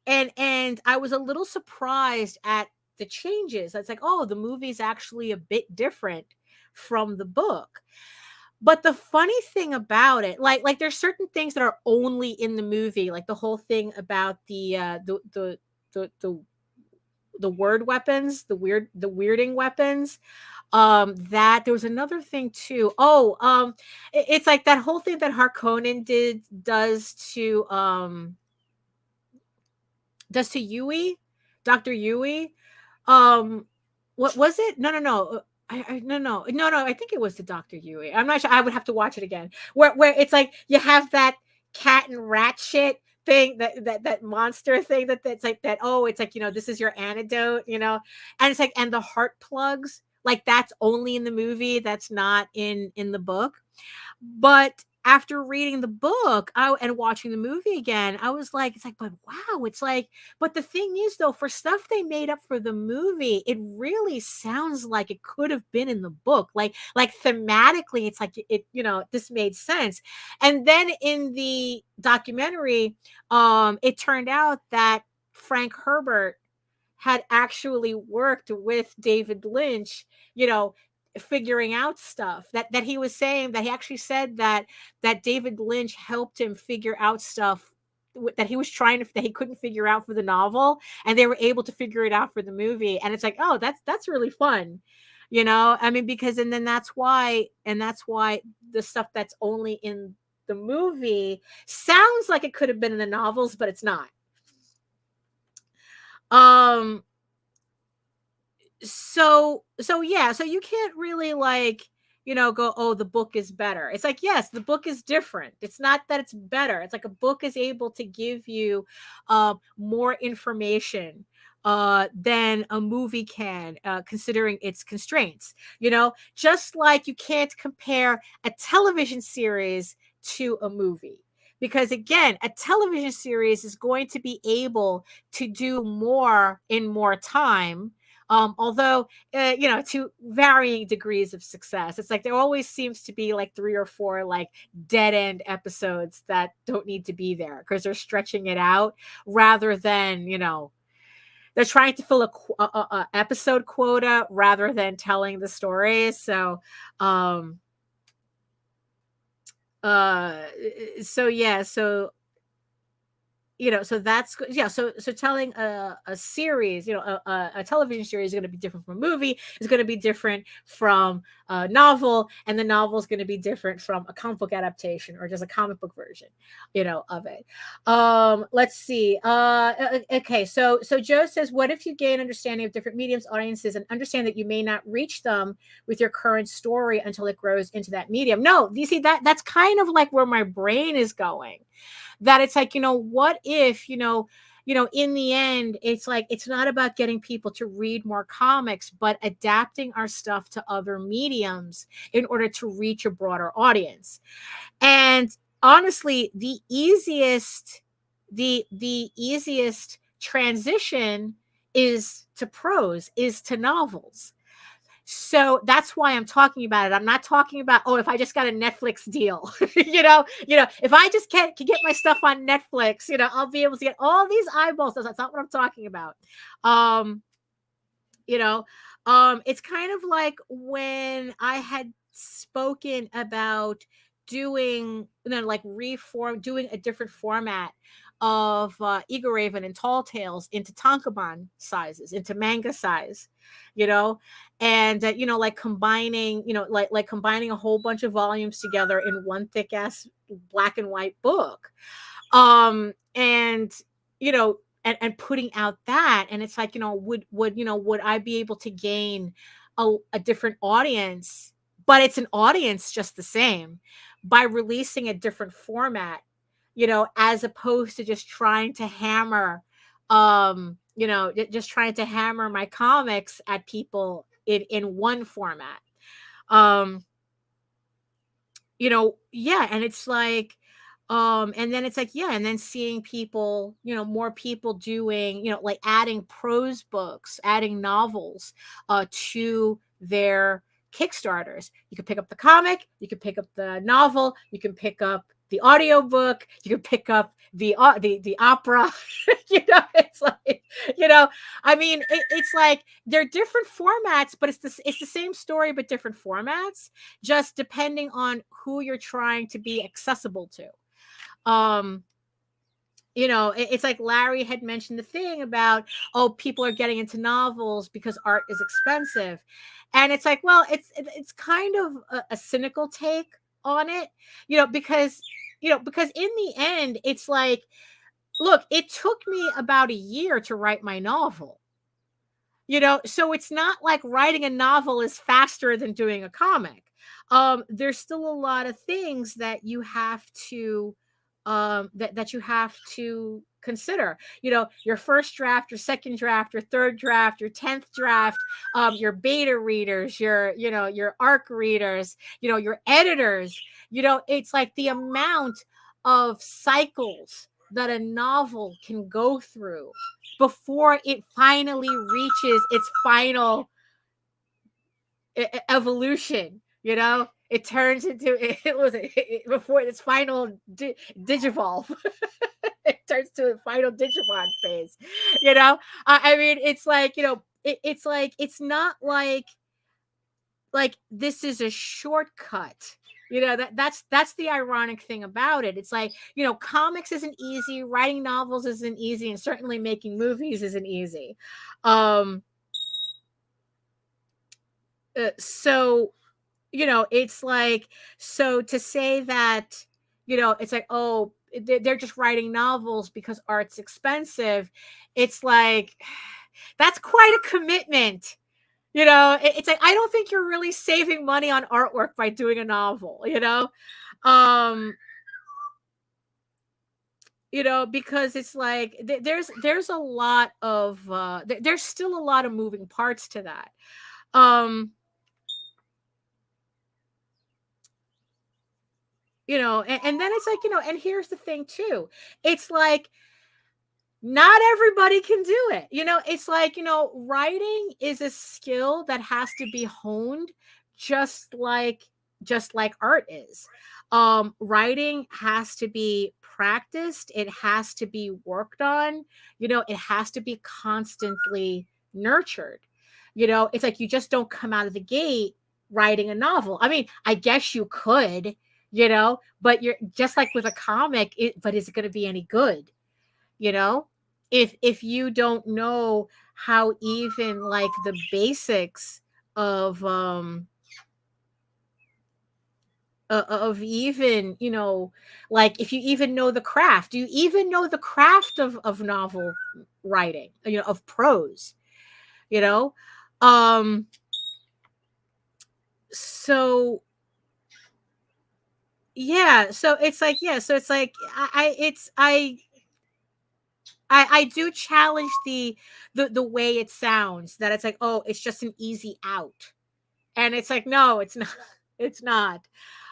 I was a little surprised at the changes. It's like, oh, the movie's actually a bit different from the book. But the funny thing about it, like there's certain things that are only in the movie, like the whole thing about the word weapons, the weirding weapons. That there was another thing too. It's like that whole thing that Harkonnen does to Yui, Dr. Yui. What was it? No. No. I think it was the Dr. Yui. I'm not sure. I would have to watch it again. Where it's like you have that cat and rat shit thing, that monster thing that's like that. Oh, it's like, this is your antidote, and it's like, and the heart plugs, like that's only in the movie. That's not in the book. But after reading the book and watching the movie again, I was like, it's like, but wow, it's like, but the thing is, though, for stuff they made up for the movie, it really sounds like it could have been in the book. Like thematically, it's like this made sense. And then in the documentary, it turned out that Frank Herbert had actually worked with David Lynch, figuring out stuff that he was saying, that he actually said that David Lynch helped him figure out stuff that he was that he couldn't figure out for the novel, and they were able to figure it out for the movie. And it's like, oh, that's really fun, I mean, because, and then that's why the stuff that's only in the movie sounds like it could have been in the novels, but it's not. So yeah, so you can't really go, oh, the book is better. It's like, yes, the book is different. It's not that it's better. It's like a book is able to give you more information than a movie can, considering its constraints. Just like you can't compare a television series to a movie. Because again, a television series is going to be able to do more in more time. Although, to varying degrees of success. It's like there always seems to be like 3 or 4 like dead end episodes that don't need to be there because they're stretching it out rather than, they're trying to fill a episode quota rather than telling the story. So, so that's, yeah. So telling a series, a television series is going to be different from a movie, is going to be different from a novel, and the novel is going to be different from a comic book adaptation or just a comic book version, of it. Let's see. Okay. So Joe says, what if you gain understanding of different mediums, audiences, and understand that you may not reach them with your current story until it grows into that medium? No, you see, that's kind of like where my brain is going. That it's like, what if, in the end, it's like, it's not about getting people to read more comics, but adapting our stuff to other mediums in order to reach a broader audience. And honestly, the easiest transition is to prose, is to novels. So that's why I'm talking about it. I'm not talking about, oh, if I just got a Netflix deal, if I just can get my stuff on Netflix, I'll be able to get all these eyeballs. That's not what I'm talking about. It's kind of like when I had spoken about doing, doing a different format of EGORAVEN and Tall Tales into tankobon sizes, into manga size, and like combining, like combining a whole bunch of volumes together in one thick ass black and white book, and and putting out that, and it's like, would I be able to gain a different audience, but it's an audience just the same, by releasing a different format, as opposed to just trying to hammer, just trying to hammer my comics at people in one format. Yeah, and it's like, and then it's like, yeah, and then seeing people, more people doing, like adding prose books, adding novels to their Kickstarters. You can pick up the comic, you can pick up the novel, you can pick up the audiobook, you can pick up the opera. It's like, I mean, it's like they're different formats, but it's the same story, but different formats, just depending on who you're trying to be accessible to. It's like Larry had mentioned the thing about, oh, people are getting into novels because art is expensive. And it's like, well, it's kind of a cynical take on it, because in the end, it's like, look, it took me about a year to write my novel, so it's not like writing a novel is faster than doing a comic. There's still a lot of things that you have to that you have to consider, your first draft, your second draft, your third draft, your 10th draft, your beta readers, your ARC readers, your editors. It's like the amount of cycles that a novel can go through before it finally reaches its final evolution. It turns into, before its final digivolve. It turns to a final Digimon phase. I mean, it's like, it's like, it's not like this is a shortcut. That's the ironic thing about it. It's like, comics isn't easy, writing novels isn't easy, and certainly making movies isn't easy. So it's like, so to say that, it's like, oh, they're just writing novels because art's expensive. It's like, that's quite a commitment. It's like, I don't think you're really saving money on artwork by doing a novel, because it's like, there's a lot of, there's still a lot of moving parts to that. And then it's like, and here's the thing too. It's like, not everybody can do it. It's like, writing is a skill that has to be honed just like art is. Writing has to be practiced. It has to be worked on. It has to be constantly nurtured. It's like, you just don't come out of the gate writing a novel. I mean, I guess you could, but you're just like with a comic, but is it going to be any good? If you don't know how even like the basics of even, like if you even know the craft, do you even know the craft of novel writing, of prose, so yeah, so it's like, yeah, so it's like, I do challenge the way it sounds, that it's like, oh, it's just an easy out. And it's like, no, it's not. It's not.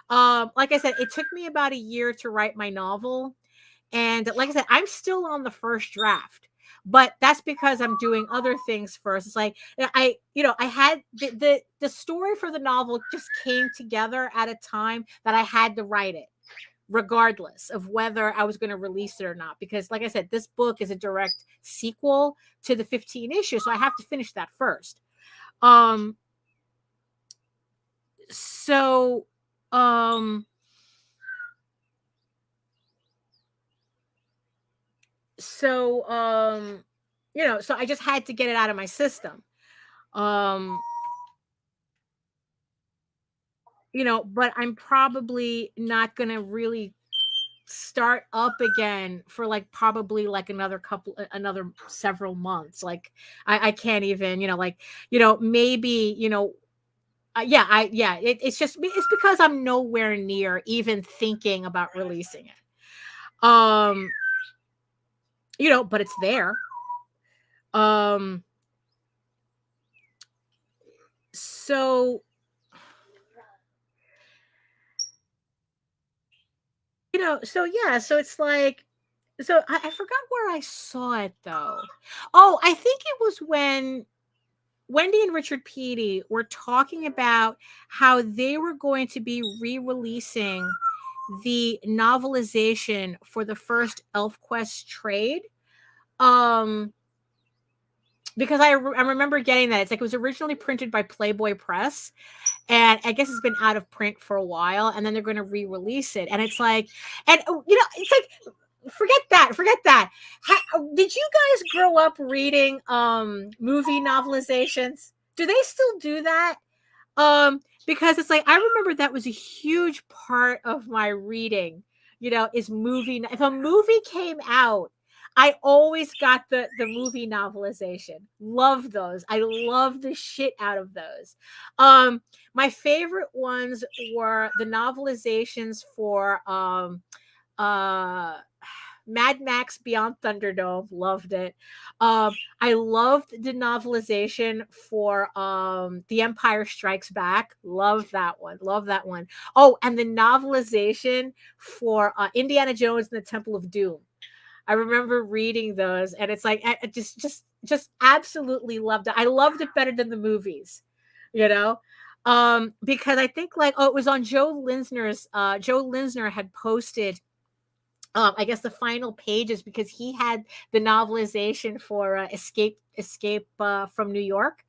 Like I said, it took me about a year to write my novel. And like I said, I'm still on the first draft, but that's because I'm doing other things first. It's like I had the story for the novel just came together at a time that I had to write it, regardless of whether I was going to release it or not. Because, like I said, this book is a direct sequel to the 15 issues, so I have to finish that first. So, so so I just had to get it out of my system. But I'm probably not gonna really start up again for like probably like another several months. Like I can't even, maybe, it's because I'm nowhere near even thinking about releasing it. But it's there. So so it's like, I forgot where I saw it though. Oh, I think it was when Wendy and Richard Petey were talking about how they were going to be re-releasing the novelization for the first ElfQuest trade. Because I remember getting that. It's like it was originally printed by Playboy Press, and I guess it's been out of print for a while, and then they're going to re-release it. And it's like, and it's like, forget that. Did you guys grow up reading movie novelizations? Do they still do that? Because it's like, I remember that was a huge part of my reading, is movie. If a movie came out, I always got the movie novelization. Love those. I love the shit out of those. My favorite ones were the novelizations for Mad Max Beyond Thunderdome. Loved it. I loved the novelization for The Empire Strikes Back. Love that one. Oh, and the novelization for Indiana Jones and the Temple of Doom. I remember reading those, and it's like I just absolutely loved it. I loved it better than the movies, because I think like, it was on Joe Linsner's. Joe Linsner had posted, I guess, the final pages, because he had the novelization for Escape from New York,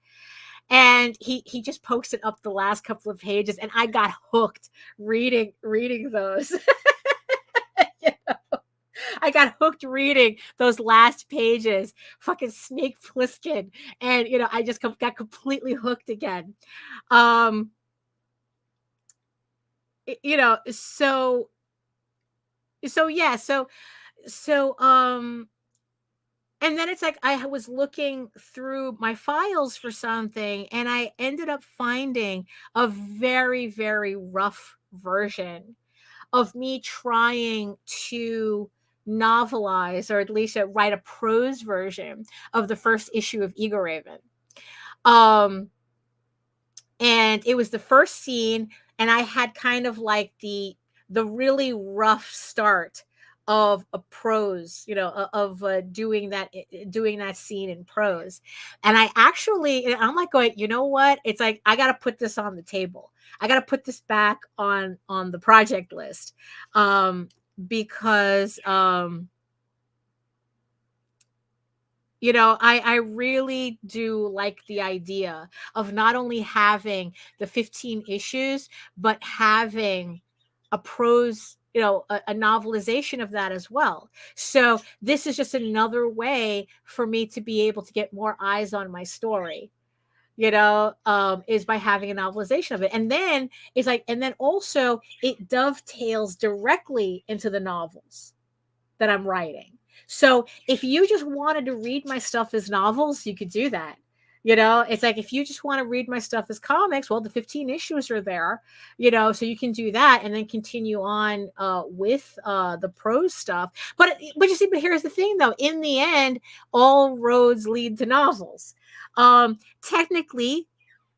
and he just posted up the last couple of pages, and I got hooked reading those. I got hooked reading those last pages, fucking Snake Plissken, and I just got completely hooked again. So and then it's like I was looking through my files for something, and I ended up finding a very, very rough version of me trying to novelize, or at least write a prose version of the first issue of EGORAVEN. And it was the first scene, and I had kind of like the really rough start of a prose, of doing that scene in prose. And I'm like going, you know what? It's like, I got to put this on the table. I got to put this back on the project list. Because I really do like the idea of not only having the 15 issues, but having a prose, a novelization of that as well. So this is just another way for me to be able to get more eyes on my story, is by having a novelization of it. And then it's like, and then also it dovetails directly into the novels that I'm writing. So if you just wanted to read my stuff as novels, you could do that. It's like, if you just want to read my stuff as comics, well, the 15 issues are there, so you can do that and then continue on with the prose stuff. But you see, but here's the thing though, in the end, all roads lead to novels. Technically,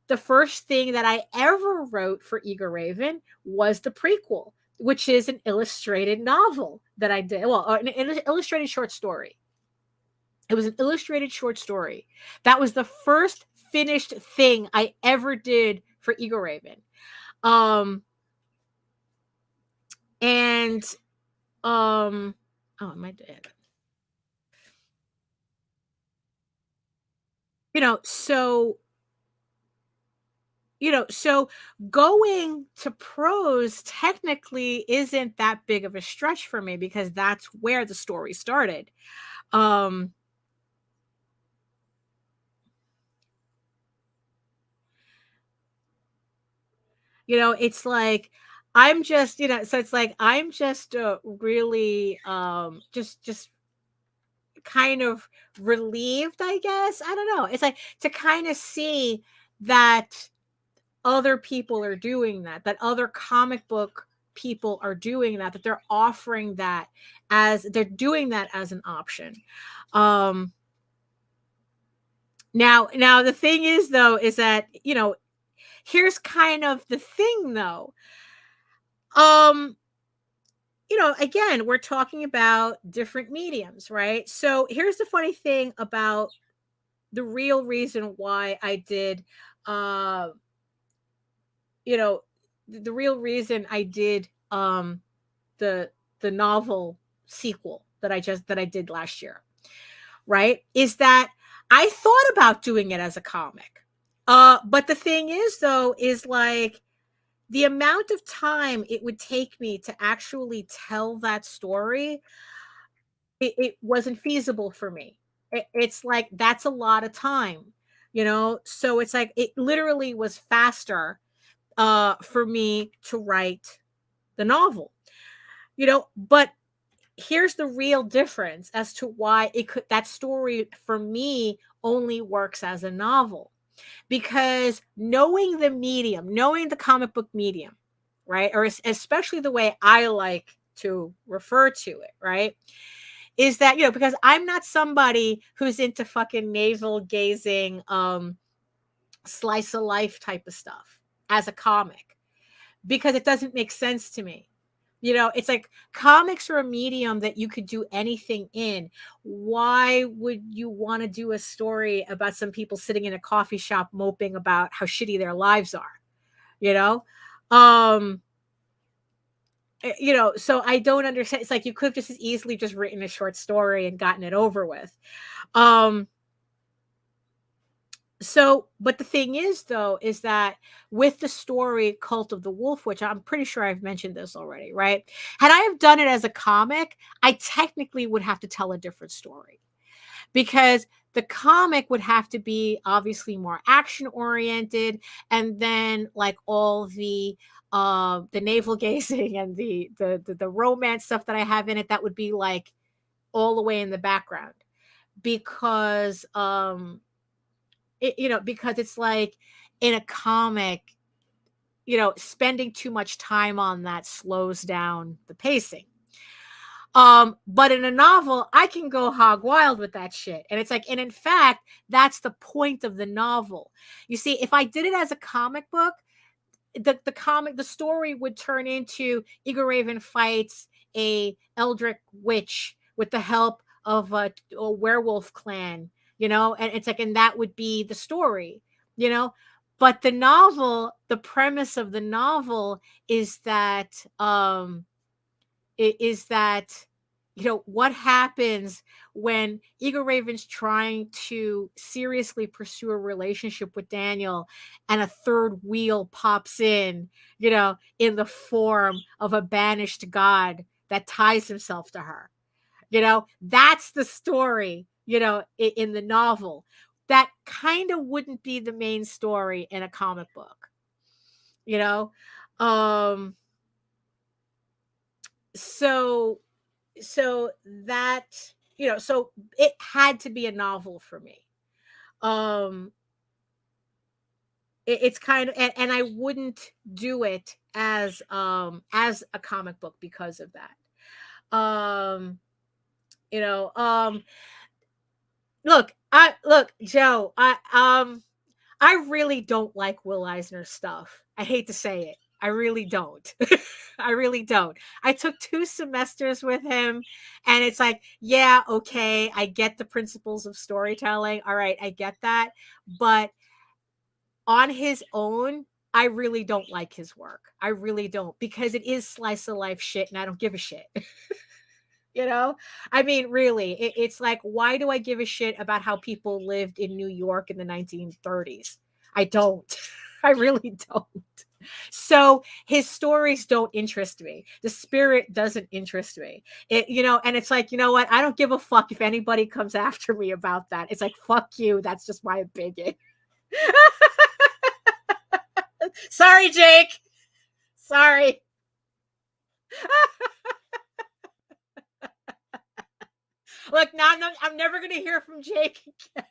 the first thing that I ever wrote for EGORAVEN was the prequel, which is an illustrated novel that I did. Well, an illustrated short story. It was an illustrated short story. That was the first finished thing I ever did for EGORAVEN. Oh, am I dead? So going to prose technically isn't that big of a stretch for me, because that's where the story started. It's like, I'm just, so it's like, I'm just really just kind of relieved, I guess. I don't know. It's like, to kind of see that other people are doing that other comic book people are doing that they're offering that, as they're doing that as an option. Now the thing is though, is that, here's kind of the thing though. Again, we're talking about different mediums, right? So here's the funny thing about the real reason why I did, the real reason I did the novel sequel that I did last year, right? Is that I thought about doing it as a comic. But the thing is though, is like, the amount of time it would take me to actually tell that story, it wasn't feasible for me. It's like, that's a lot of time, so it's like, it literally was faster for me to write the novel, but here's the real difference as to why that story for me only works as a novel. Because knowing the medium, knowing the comic book medium, right? Or especially the way I like to refer to it, right? Is that, because I'm not somebody who's into fucking navel gazing, slice of life type of stuff as a comic, because it doesn't make sense to me. It's like, comics are a medium that you could do anything in. Why would you want to do a story about some people sitting in a coffee shop moping about how shitty their lives are? So I don't understand. It's like, you could have just as easily just written a short story and gotten it over with. But the thing is though, is that with the story Cult of the Wolf, which I'm pretty sure I've mentioned this already, right? Had I have done it as a comic, I technically would have to tell a different story, because the comic would have to be obviously more action oriented. And then like all the navel gazing and the romance stuff that I have in it, that would be like all the way in the background, because because it's like, in a comic, spending too much time on that slows down the pacing. But in a novel, I can go hog wild with that shit. And it's like, and in fact, that's the point of the novel. You see, if I did it as a comic book, the story would turn into EGORAVEN fights a eldritch witch with the help of a werewolf clan, and it's like, and that would be the story, but the novel, the premise of the novel is that, what happens when EGORAVEN's trying to seriously pursue a relationship with Daniel, and a third wheel pops in the form of a banished god that ties himself to her. That's the story, in the novel. That kind of wouldn't be the main story in a comic book, so that, so it had to be a novel for me. it's kind of, and I wouldn't do it as a comic book because of that. You know, look, Joe, I really don't like Will Eisner's stuff. I hate to say it. I really don't. I really don't. I took 2 semesters with him, and it's like, yeah, okay, I get the principles of storytelling. All right, I get that. But on his own, I really don't like his work. I really don't, because it is slice of life shit, and I don't give a shit. You know, I mean, really, it's like, why do I give a shit about how people lived in New York in the 1930s? I don't. I really don't. So his stories don't interest me. The spirit doesn't interest me. You know, and it's like, you know what? I don't give a fuck if anybody comes after me about that. It's like, fuck you. That's just my opinion. Sorry, Jake. Sorry. Look, now I'm never going to hear from Jake again.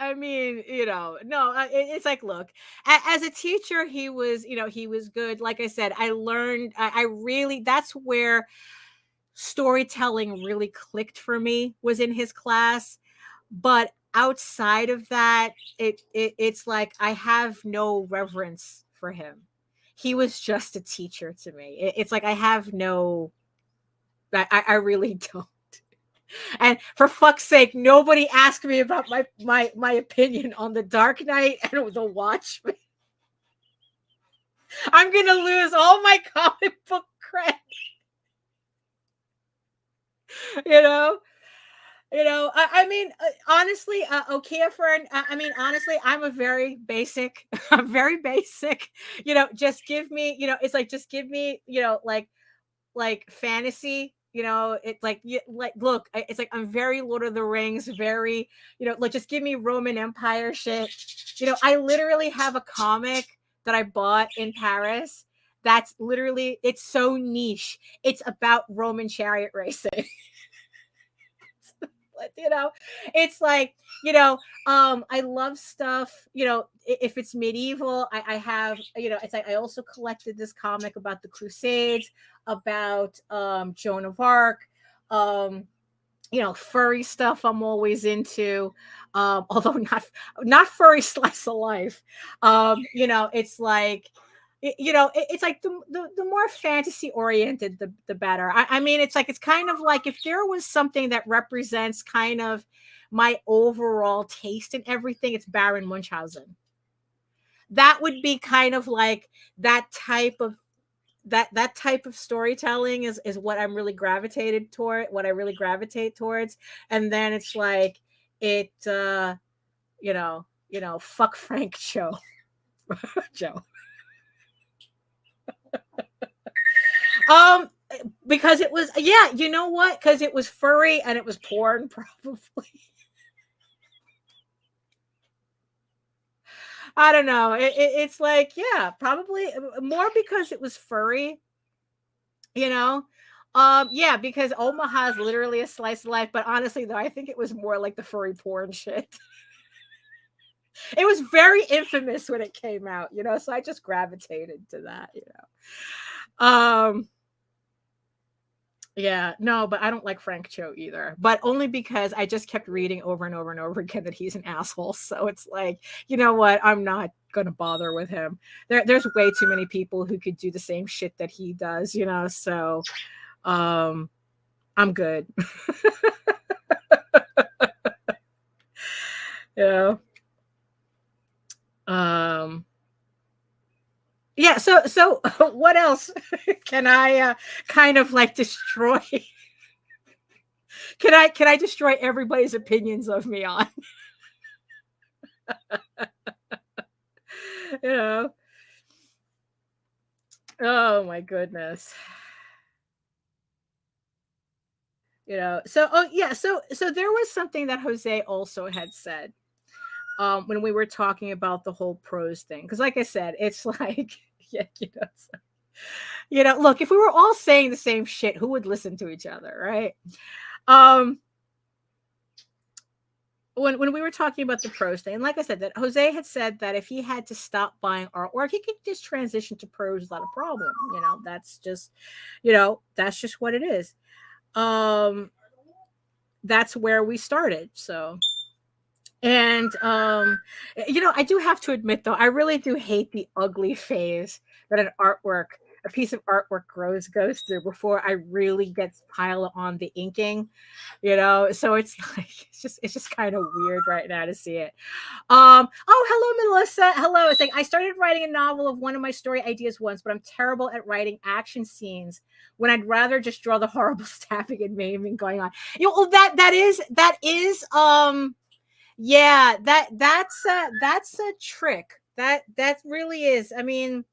I mean, no, it's like, look, as a teacher, he was good. Like I said, I learned, I really, that's where storytelling really clicked for me, was in his class. But outside of that, it's like, I have no reverence for him. He was just a teacher to me. It's like, I have no, I really don't. And for fuck's sake, nobody asked me about my opinion on The Dark Knight and The Watchmen. I'm gonna lose all my comic book cred. I mean, honestly, okay, friend. I mean, honestly, I'm very basic. Just give me, it's like, just give me, like fantasy. It's like, look, it's like, I'm very Lord of the Rings, very, like, just give me Roman Empire shit. I literally have a comic that I bought in Paris. That's literally, it's so niche. It's about Roman chariot racing. It's like, I love stuff, if it's medieval, I have, it's like, I also collected this comic about the Crusades, about Joan of Arc, furry stuff I'm always into, although not furry slice of life. It's like, it's like, the more fantasy oriented, the better. I mean, it's like, it's kind of like, if there was something that represents kind of my overall taste in everything, it's Baron Munchausen. That would be kind of like that type of storytelling is what I'm really gravitated toward, what I really gravitate towards. And then it's like, fuck Frank Joe. Joe. Because it was, yeah, you know what? Because it was furry and it was porn, probably. I don't know. It's like, yeah, probably more because it was furry. Yeah, because Omaha is literally a slice of life. But honestly, though, I think it was more like the furry porn shit. It was very infamous when it came out, so I just gravitated to that, Yeah, no, but I don't like Frank Cho either, but only because I just kept reading over and over and over again that he's an asshole. So it's like, you know what? I'm not going to bother with him. There's way too many people who could do the same shit that he does, so I'm good. Yeah. Yeah, so what else can I kind of like destroy? Can I destroy everybody's opinions of me on? Oh my goodness. So there was something that Jose also had said when we were talking about the whole prose thing, because like I said, it's like, yeah, Look, if we were all saying the same shit, who would listen to each other, right? When we were talking about the prose thing, and like I said, that Jose had said that if he had to stop buying artwork, he could just transition to prose without a problem. That's just what it is. That's where we started. So, and I do have to admit though, I really do hate the ugly phase that a piece of artwork goes through before I really get piled on the inking. So it's like it's just kind of weird right now to see it. Oh, hello Melissa. Hello. It's like I started writing a novel of one of my story ideas once, but I'm terrible at writing action scenes when I'd rather just draw the horrible stabbing and maiming going on. That is yeah, that's a trick. That really is. I mean,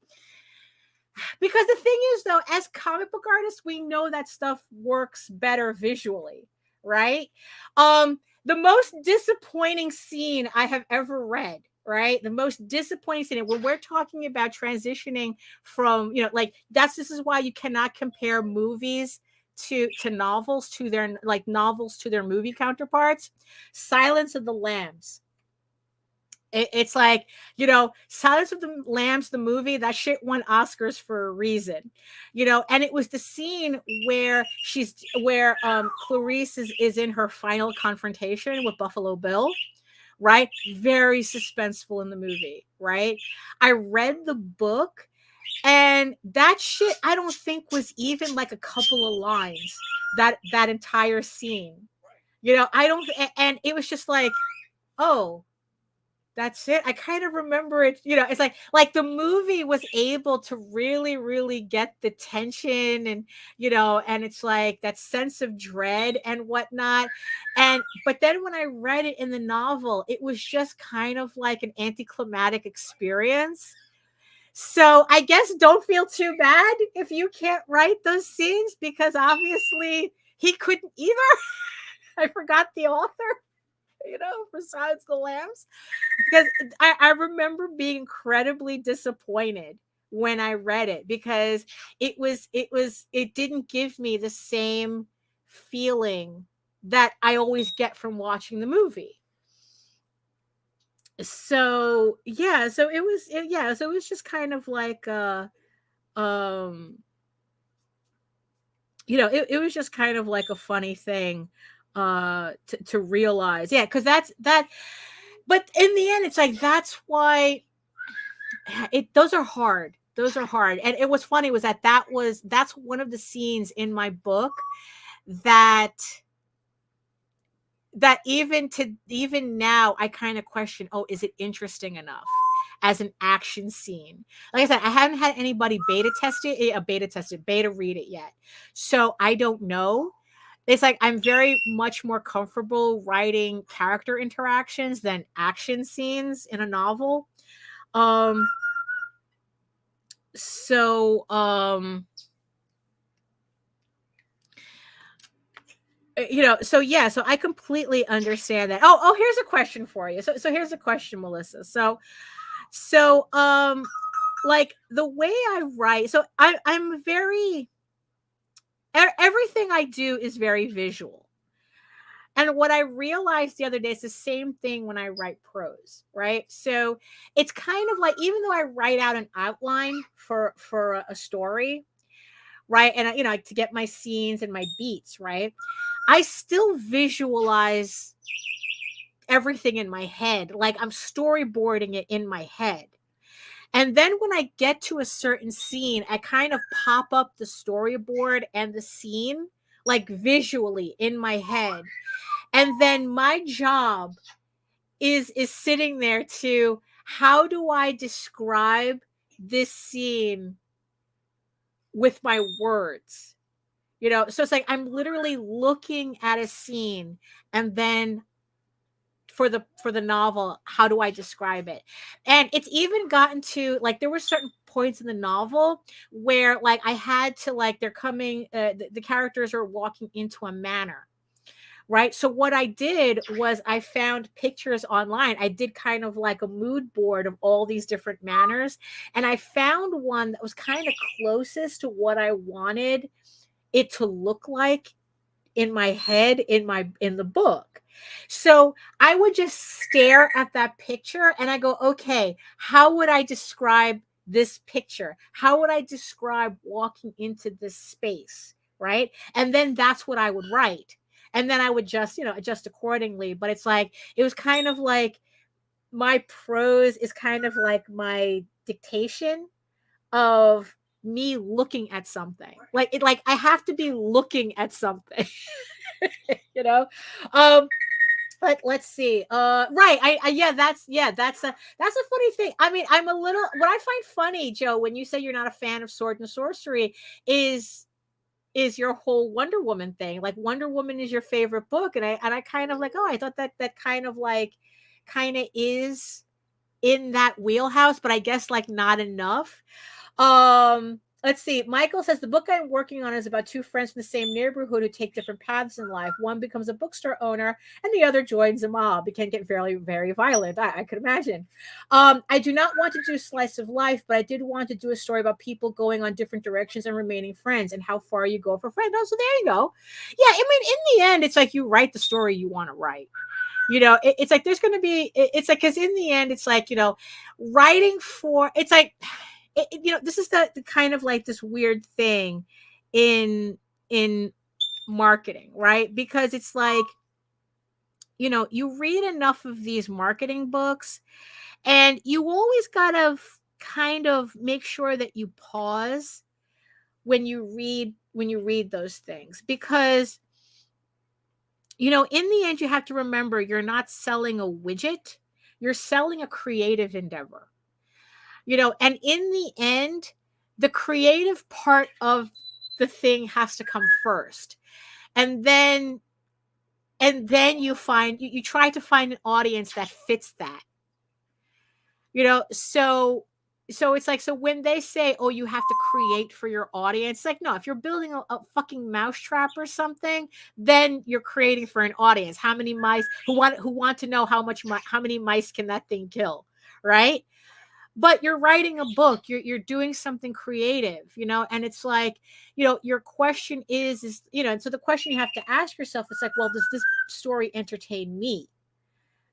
because the thing is though, as comic book artists, we know that stuff works better visually, right? The most disappointing scene I have ever read, right? The most disappointing scene when we're talking about transitioning from, this is why you cannot compare movies to novels to their movie counterparts. Silence of the Lambs. It's like, Silence of the Lambs, the movie, that shit won Oscars for a reason, and it was the scene where Clarice is in her final confrontation with Buffalo Bill, right? Very suspenseful in the movie, right? I read the book, and that shit I don't think was even like a couple of lines, that entire scene, and it was just like, oh, that's it. I kind of remember it. It's like the movie was able to really, really get the tension and, and it's like that sense of dread and whatnot. But then when I read it in the novel, it was just kind of like an anticlimactic experience. So I guess don't feel too bad if you can't write those scenes, because obviously he couldn't either. I forgot the author. For Silence of the Lambs, because I remember being incredibly disappointed when I read it, because it didn't give me the same feeling that I always get from watching the movie. So yeah, so it was just kind of like it was just kind of like a funny thing to realize, because that's that. But in the end, it's like that's why those are hard. And it was funny was that's one of the scenes in my book that even now I kind of question, oh, is it interesting enough as an action scene? Like I said, I haven't had anybody beta read it yet, so I don't know. It's like I'm very much more comfortable writing character interactions than action scenes in a novel. So I completely understand that. Oh, here's a question for you. So here's a question, Melissa. So like the way I write, so I'm very, everything I do is very visual. And what I realized the other day is the same thing when I write prose, right? So it's kind of like, even though I write out an outline for a story, right? And to get my scenes and my beats, right? I still visualize everything in my head. Like I'm storyboarding it in my head. And then when I get to a certain scene, I kind of pop up the storyboard and the scene like visually in my head. And then my job is sitting there to, how do I describe this scene with my words? So it's like I'm literally looking at a scene, and then for the novel, how do I describe it? And it's even gotten to like, there were certain points in the novel where like I had to, like, they're coming, the characters are walking into a manor, right? So what I did was I found pictures online. I did kind of like a mood board of all these different manners, and I found one that was kind of closest to what I wanted it to look like in my head in the book. So I would just stare at that picture and I go, okay, how would I describe this picture? How would I describe walking into this space? Right. And then that's what I would write. And then I would just, adjust accordingly. But it's like, it was kind of like my prose is kind of like my dictation of me looking at something. Like I have to be looking at something. you know but let's see. Right. I that's a funny thing. I mean, I'm a little, what I find funny, Joe, when you say you're not a fan of sword and sorcery is your whole Wonder Woman thing. Like, Wonder Woman is your favorite book, and I kind of like, oh, I thought that kind of is in that wheelhouse, but I guess like not enough. Let's see. Michael says the book I'm working on is about two friends from the same neighborhood who take different paths in life. One becomes a bookstore owner and the other joins a mob. It can get very, very violent. I could imagine. I do not want to do slice of life, but I did want to do a story about people going on different directions and remaining friends and how far you go for friends. Oh, so there you go. Yeah, I mean, in the end, it's like you write the story you want to write. It's like there's going to be, it's like, because in the end, it's like, writing for, it's like, this is the kind of like this weird thing in marketing, right? Because it's like, you read enough of these marketing books and you always got to kind of make sure that you pause when you read those things, because in the end, you have to remember you're not selling a widget, you're selling a creative endeavor. And in the end, the creative part of the thing has to come first. And then you try to find an audience that fits that. So it's like, so when they say, oh, you have to create for your audience, like, no, if you're building a fucking mousetrap or something, then you're creating for an audience. How many mice who want to know how many mice can that thing kill, right? But you're writing a book, you're doing something creative, and it's like, your question is, and so the question you have to ask yourself is like, well, does this story entertain me?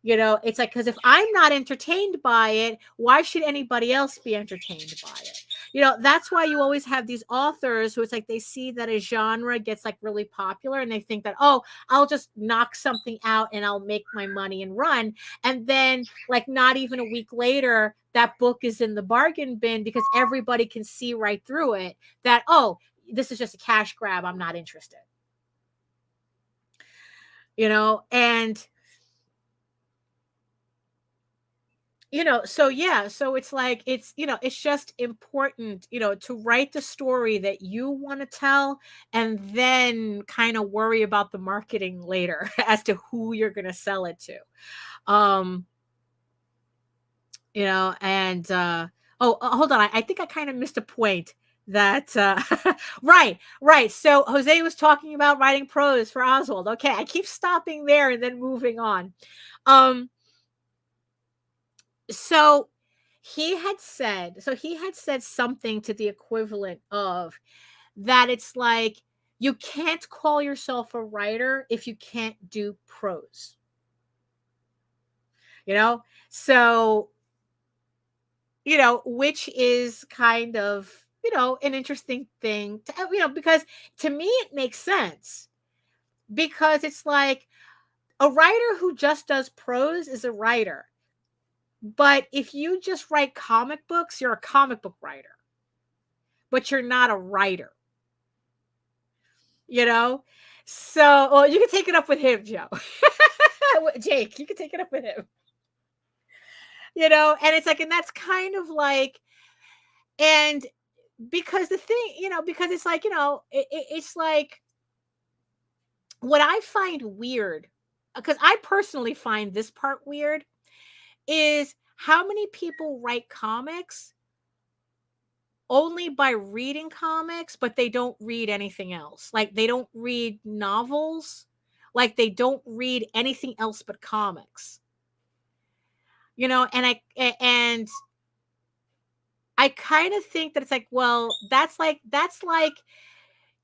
It's like, because if I'm not entertained by it, why should anybody else be entertained by it? That's why you always have these authors who it's like they see that a genre gets like really popular and they think that, oh, I'll just knock something out and I'll make my money and run. And then like not even a week later, that book is in the bargain bin because everybody can see right through it that, oh, this is just a cash grab. I'm not interested. And so yeah, so it's like, it's just important, to write the story that you want to tell and then kind of worry about the marketing later as to who you're going to sell it to. And hold on, I think I kind of missed a point that right. So Jose was talking about writing prose for Oswald. Okay, I keep stopping there and then moving on. So he had said something to the equivalent of that. It's like, you can't call yourself a writer if you can't do prose. So, which is kind of, an interesting thing to, because to me, it makes sense, because it's like a writer who just does prose is a writer. But if you just write comic books, you're a comic book writer, but you're not a writer. So, well, you can take it up with him, Joe. Jake, you can take it up with him. And it's like, and that's kind of like, and because the thing, because it's like, it's like, what I find weird, because I personally find this part weird, is how many people write comics only by reading comics, but they don't read anything else. Like, they don't read novels, like they don't read anything else but comics. You know, and I kind of think that it's like, well, that's like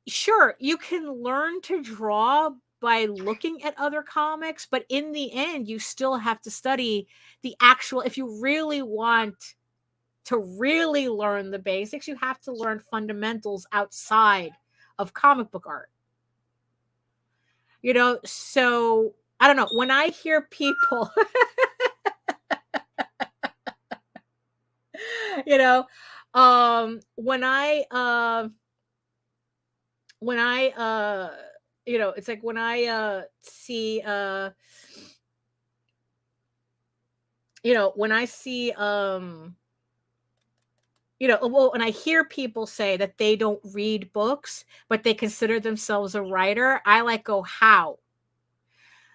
sure, you can learn to draw by looking at other comics, but in the end you still have to study the actual, if you really want to really learn the basics, you have to learn fundamentals outside of comic book art. You know, so I don't know, when I hear people you know, when I you know, it's like when I see you know, when I see you know, well, when I hear people say that they don't read books, but they consider themselves a writer, I like go, how?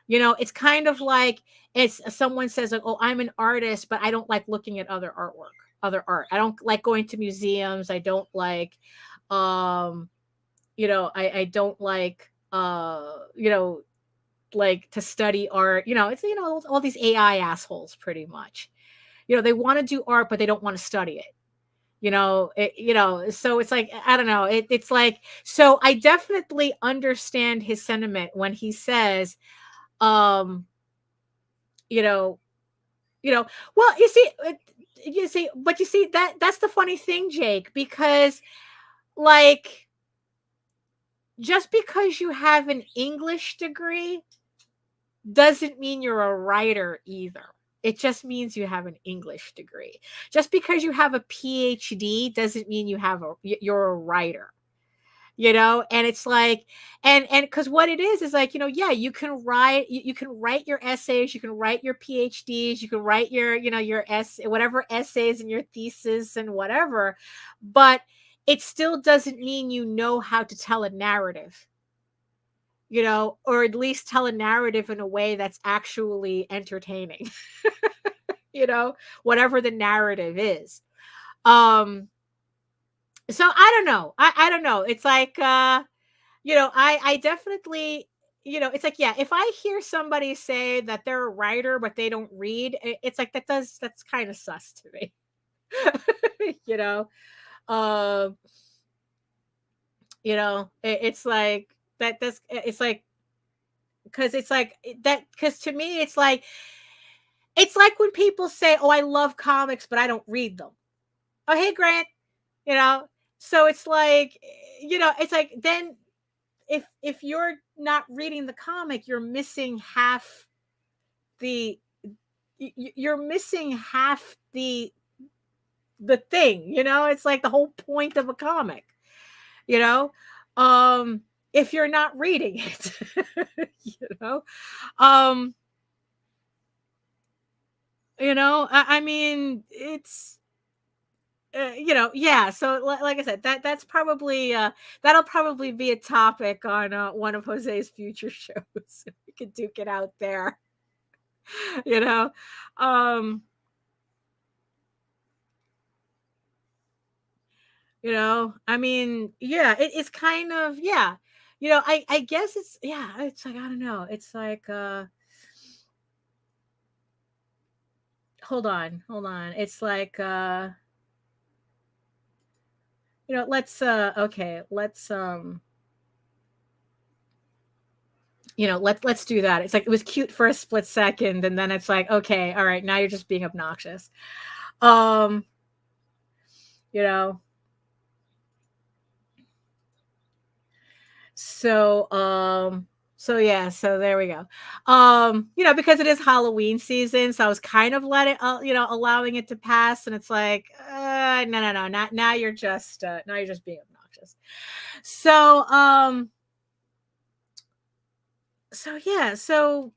You know, it's kind of like it's someone says like, "Oh, I'm an artist, but I don't like looking at other artwork, other art. I don't like going to museums. I don't like, um, you know, I don't like, you know, like to study art. You know, it's you know all these AI assholes, pretty much. You know, they want to do art, but they don't want to study it. You know, so it's like I don't know. It's like so. I definitely understand his sentiment when he says, um, you know, you know, well, you see, but you see that's the funny thing, Jake, because like just because you have an English degree doesn't mean you're a writer either. It just means you have an English degree. Just because you have a PhD doesn't mean you're a writer. You know, and it's like and because what it is like, you know, yeah, you can write your essays, you can write your PhDs, you can write your, you know, your whatever essays and your thesis and whatever, but it still doesn't mean you know how to tell a narrative, you know, or at least tell a narrative in a way that's actually entertaining. You know, whatever the narrative is. So I don't know. I don't know. It's like you know, I definitely, you know, it's like, yeah, if I hear somebody say that they're a writer but they don't read, it's like that's kind of sus to me. You know, um, you know, it's like that's it's like because it's like that because to me it's like when people say, "Oh, I love comics, but I don't read them." Oh, hey, Grant, you know, so it's like, you know, it's like then if you're not reading the comic, you're missing half the you're missing half the thing, you know. It's like the whole point of a comic, you know, if you're not reading it. You know, um you know, I mean it's you know, yeah, so like I said, that's probably that'll probably be a topic on one of Jose's future shows. We could duke it out there. You know, um you know, I mean, yeah, it's kind of, yeah, you know, I guess it's, yeah, it's like I don't know, it's like hold on, it's like you know, let's okay, let's you know, let's do that. It's like it was cute for a split second, and then it's like, okay, all right, now you're just being obnoxious. Um, you know, so so yeah, so there we go. You know, because it is Halloween season, so I was kind of you know, allowing it to pass, and it's like, no, not now you're just being obnoxious. So so yeah, so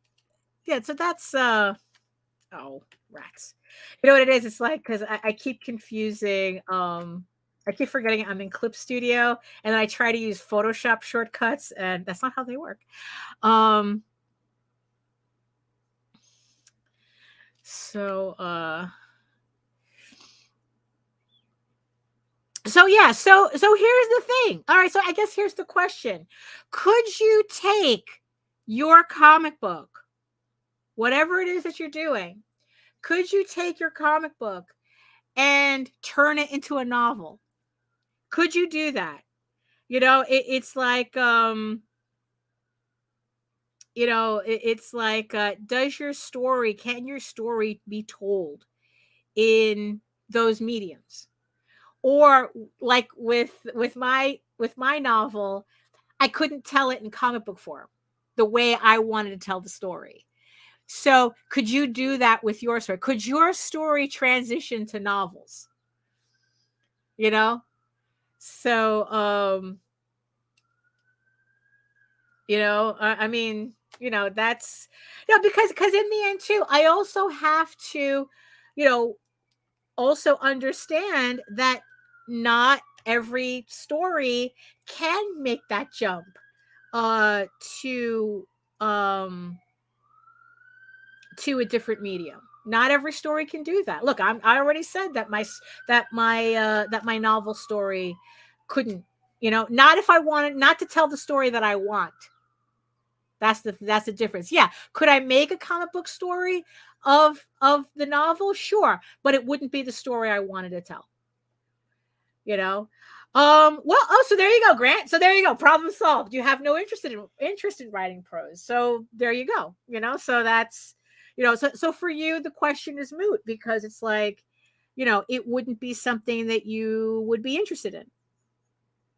yeah, so that's oh, Rex. You know what it is? It's like because I keep confusing. I keep forgetting I'm in Clip Studio, and then I try to use Photoshop shortcuts, and that's not how they work. Um, so so yeah, so here's the thing. All right, so I guess here's the question: could you take your comic book, whatever it is that you're doing, could you take your comic book and turn it into a novel? Could you do that? It's like, it's like, can your story be told in those mediums? Or like with my novel, I couldn't tell it in comic book form the way I wanted to tell the story. So could you do that with your story? Could your story transition to novels? So I mean, that's because in the end too, I also have to, also understand that not every story can make that jump to a different medium. Not every story can do that. Look, I already said that my novel story couldn't, not if I wanted not to tell the story that I want. That's the difference. Yeah. Could I make a comic book story of the novel? Sure. But it wouldn't be the story I wanted to tell. So there you go, Grant. So there you go. Problem solved. You have no interest in writing prose. So there you go. So that's, so for you, the question is moot because it's like, it wouldn't be something that you would be interested in.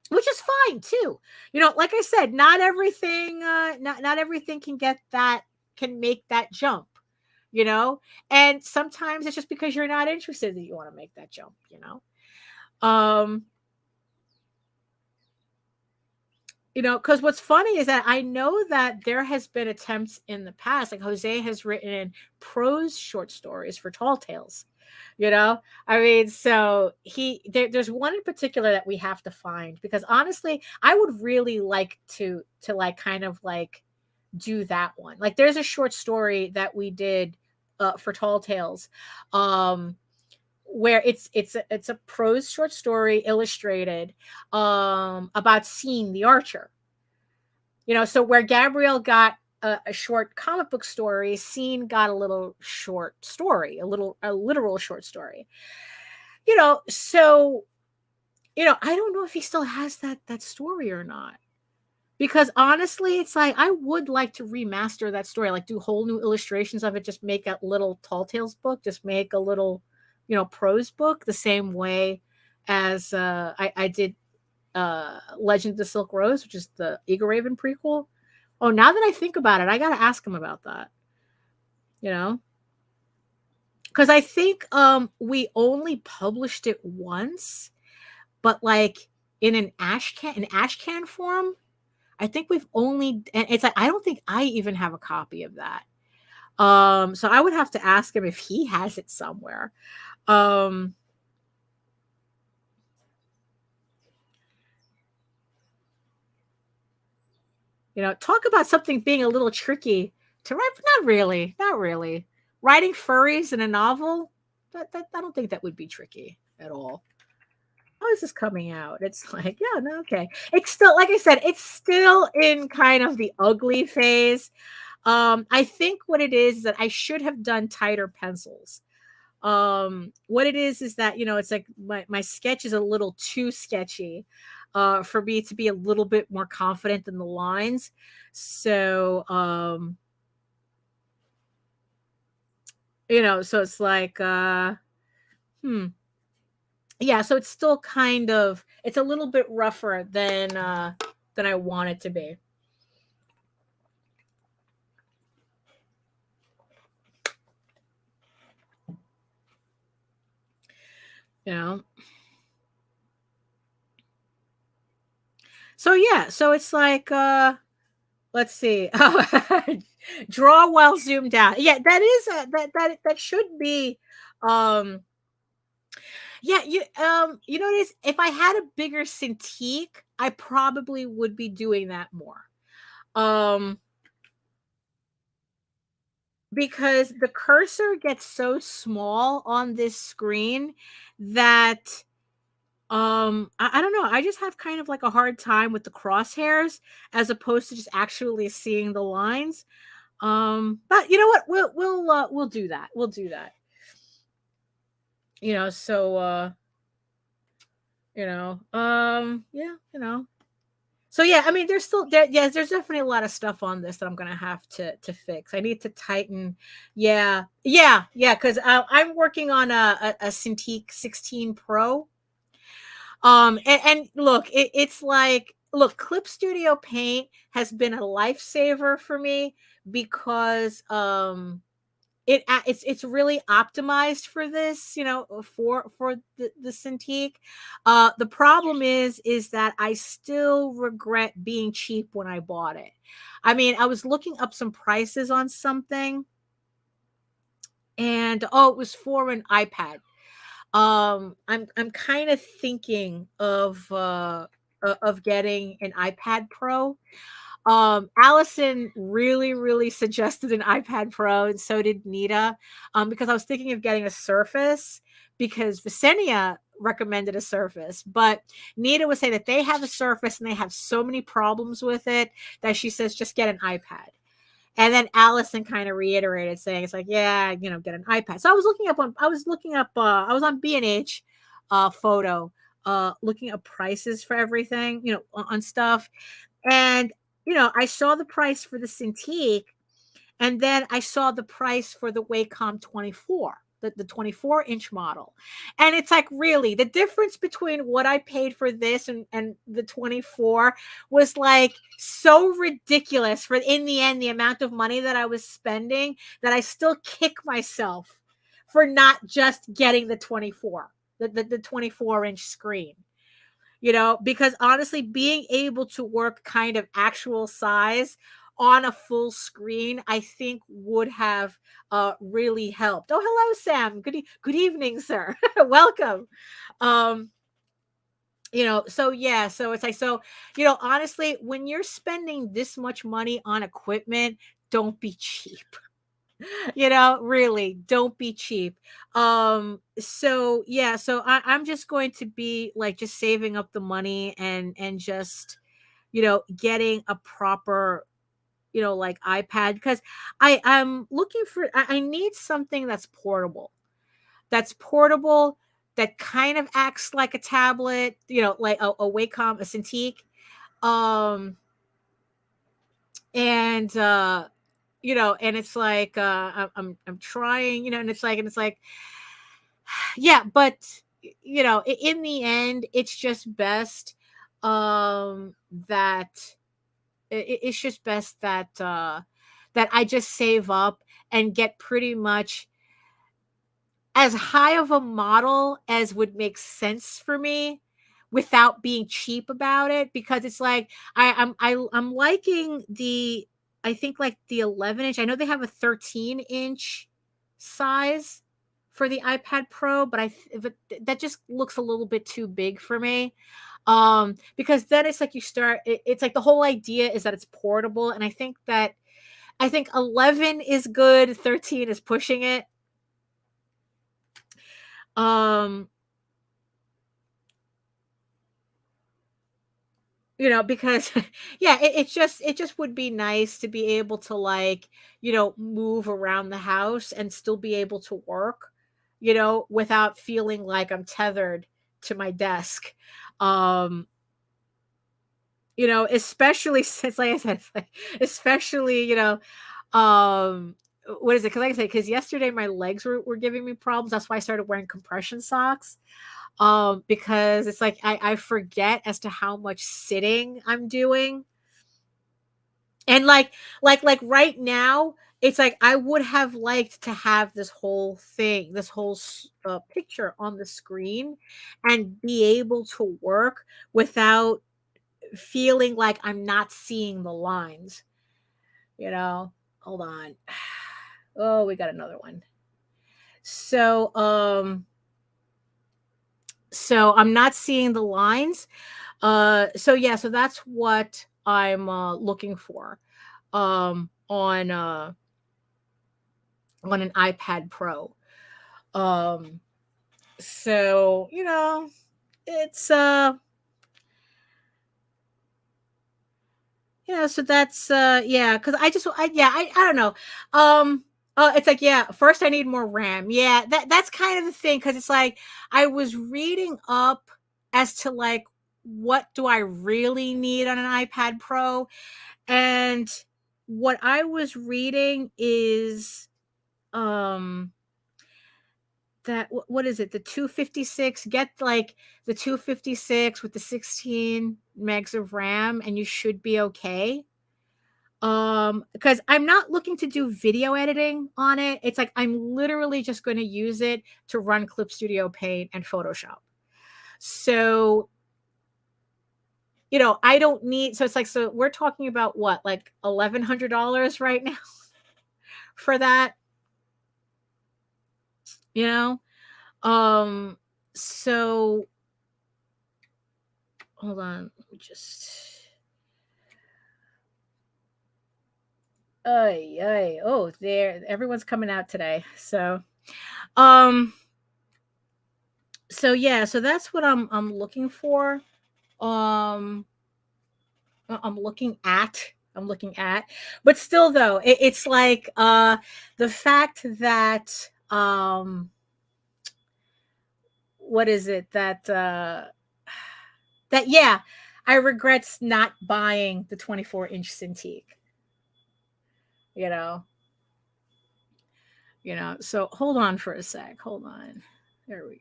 Which is fine too. Like I said, not everything can make that jump, and sometimes it's just because you're not interested that you want to make that jump, because what's funny is that I know that there has been attempts in the past, like Jose has written prose short stories for Tall Tales. I mean, so there's one in particular that we have to find because honestly, I would really like to like kind of like do that one. Like there's a short story that we did for Tall Tales, where it's a prose short story illustrated about Scene the Archer. So where Gabrielle got a short comic book story, Scene got a little short story, a literal short story. So I don't know if he still has that story or not. Because honestly, it's like I would like to remaster that story, like do whole new illustrations of it, just make a little Tall Tales book, just make a little, prose book the same way as I did Legend of the Silk Rose, which is the EGORAVEN prequel. Oh, now that I think about it, I got to ask him about that. Because I think we only published it once, but like in an ash can form. I think we've only, and it's like I don't think I even have a copy of that. So I would have to ask him if he has it somewhere. Talk about something being a little tricky to write, but not really. Writing furries in a novel, that I don't think that would be tricky at all. How is this coming out? It's like, yeah, no, okay. It's still, like I said, it's still in kind of the ugly phase. I think what it is that I should have done tighter pencils. What it is that, it's like my sketch is a little too sketchy for me to be a little bit more confident in the lines. So, so it's like, yeah, so it's still kind of, it's a little bit rougher than I want it to be. So yeah, so it's like let's see. Draw while zoomed out. Yeah, that is that should be yeah, you know what it is? If I had a bigger Cintiq, I probably would be doing that more. Because the cursor gets so small on this screen that I don't know. I just have kind of like a hard time with the crosshairs as opposed to just actually seeing the lines. But you know what? We'll do that. We'll do that. So yeah, So yeah, I mean, there's still there. Yes, there's definitely a lot of stuff on this that I'm gonna have to fix. I need to tighten. Yeah, because I'm working on a Cintiq 16 Pro. And look, it's like, look, Clip Studio Paint has been a lifesaver for me because it's really optimized for this, for the Cintiq. The problem is that I still regret being cheap when I bought it. I mean, I was looking up some prices on something, and it was for an iPad. I'm kind of thinking of getting an iPad Pro. Allison really suggested an iPad Pro, and so did Nita. Because I was thinking of getting a Surface because Visenia recommended a Surface, but Nita was saying that they have a Surface and they have so many problems with it that she says just get an iPad. And then Allison kind of reiterated saying, it's like, yeah, get an iPad. So I was I was on B&H photo, looking up prices for everything, on stuff. And, I saw the price for the Cintiq, and then I saw the price for the Wacom 24, the 24-inch model. And it's like, really, the difference between what I paid for this and the 24 was like so ridiculous for, in the end, the amount of money that I was spending, that I still kick myself for not just getting the 24, the 24-inch screen. Because honestly, being able to work kind of actual size on a full screen, I think would have really helped. Oh, hello, Sam. Good evening, sir. Welcome. So yeah, so it's like, honestly, when you're spending this much money on equipment, don't be cheap. Really, don't be cheap. So yeah, so I'm just going to be like just saving up the money and just getting a proper like iPad, because I'm looking for, I need something that's portable, that kind of acts like a tablet, like a Wacom, a Cintiq. And and it's like, I'm trying, and it's like, yeah, but in the end, it's just best that it's just best that I just save up and get pretty much as high of a model as would make sense for me without being cheap about it, because it's like I'm liking the, I think, like the 11-inch. I know they have a 13-inch size for the iPad Pro, but that just looks a little bit too big for me. Because then it's like it's like the whole idea is that it's portable, and I think 11 is good, 13 is pushing it. Because yeah, it just would be nice to be able to, like, move around the house and still be able to work, without feeling like I'm tethered to my desk. Especially since, like I said, especially, what is it? Because like I said, because yesterday my legs were giving me problems. That's why I started wearing compression socks. Because it's like I forget as to how much sitting I'm doing. And like right now, it's like I would have liked to have this whole thing, this whole picture on the screen, and be able to work without feeling like I'm not seeing the lines. Hold on. Oh, we got another one. So I'm not seeing the lines. So yeah, so that's what I'm looking for on an iPad Pro. So it's so that's yeah, because I don't know. It's like, yeah, first I need more RAM. Yeah, that's kind of the thing, because it's like I was reading up as to like what do I really need on an iPad Pro, and what I was reading is that what is it, the 256, get like the 256 with the 16 megs of RAM and you should be okay. Because I'm not looking to do video editing on it. It's like I'm literally just going to use it to run Clip Studio Paint and Photoshop. So I don't need, so it's like, so we're talking about what, like $1,100 right now for that, you know? So hold on, let me just, oh, there, everyone's coming out today. So yeah, so that's what I'm looking for. I'm looking at, but still though, it's like the fact that what is it that yeah, I regret not buying the 24-inch Cintiq. So hold on for a sec. Hold on. There we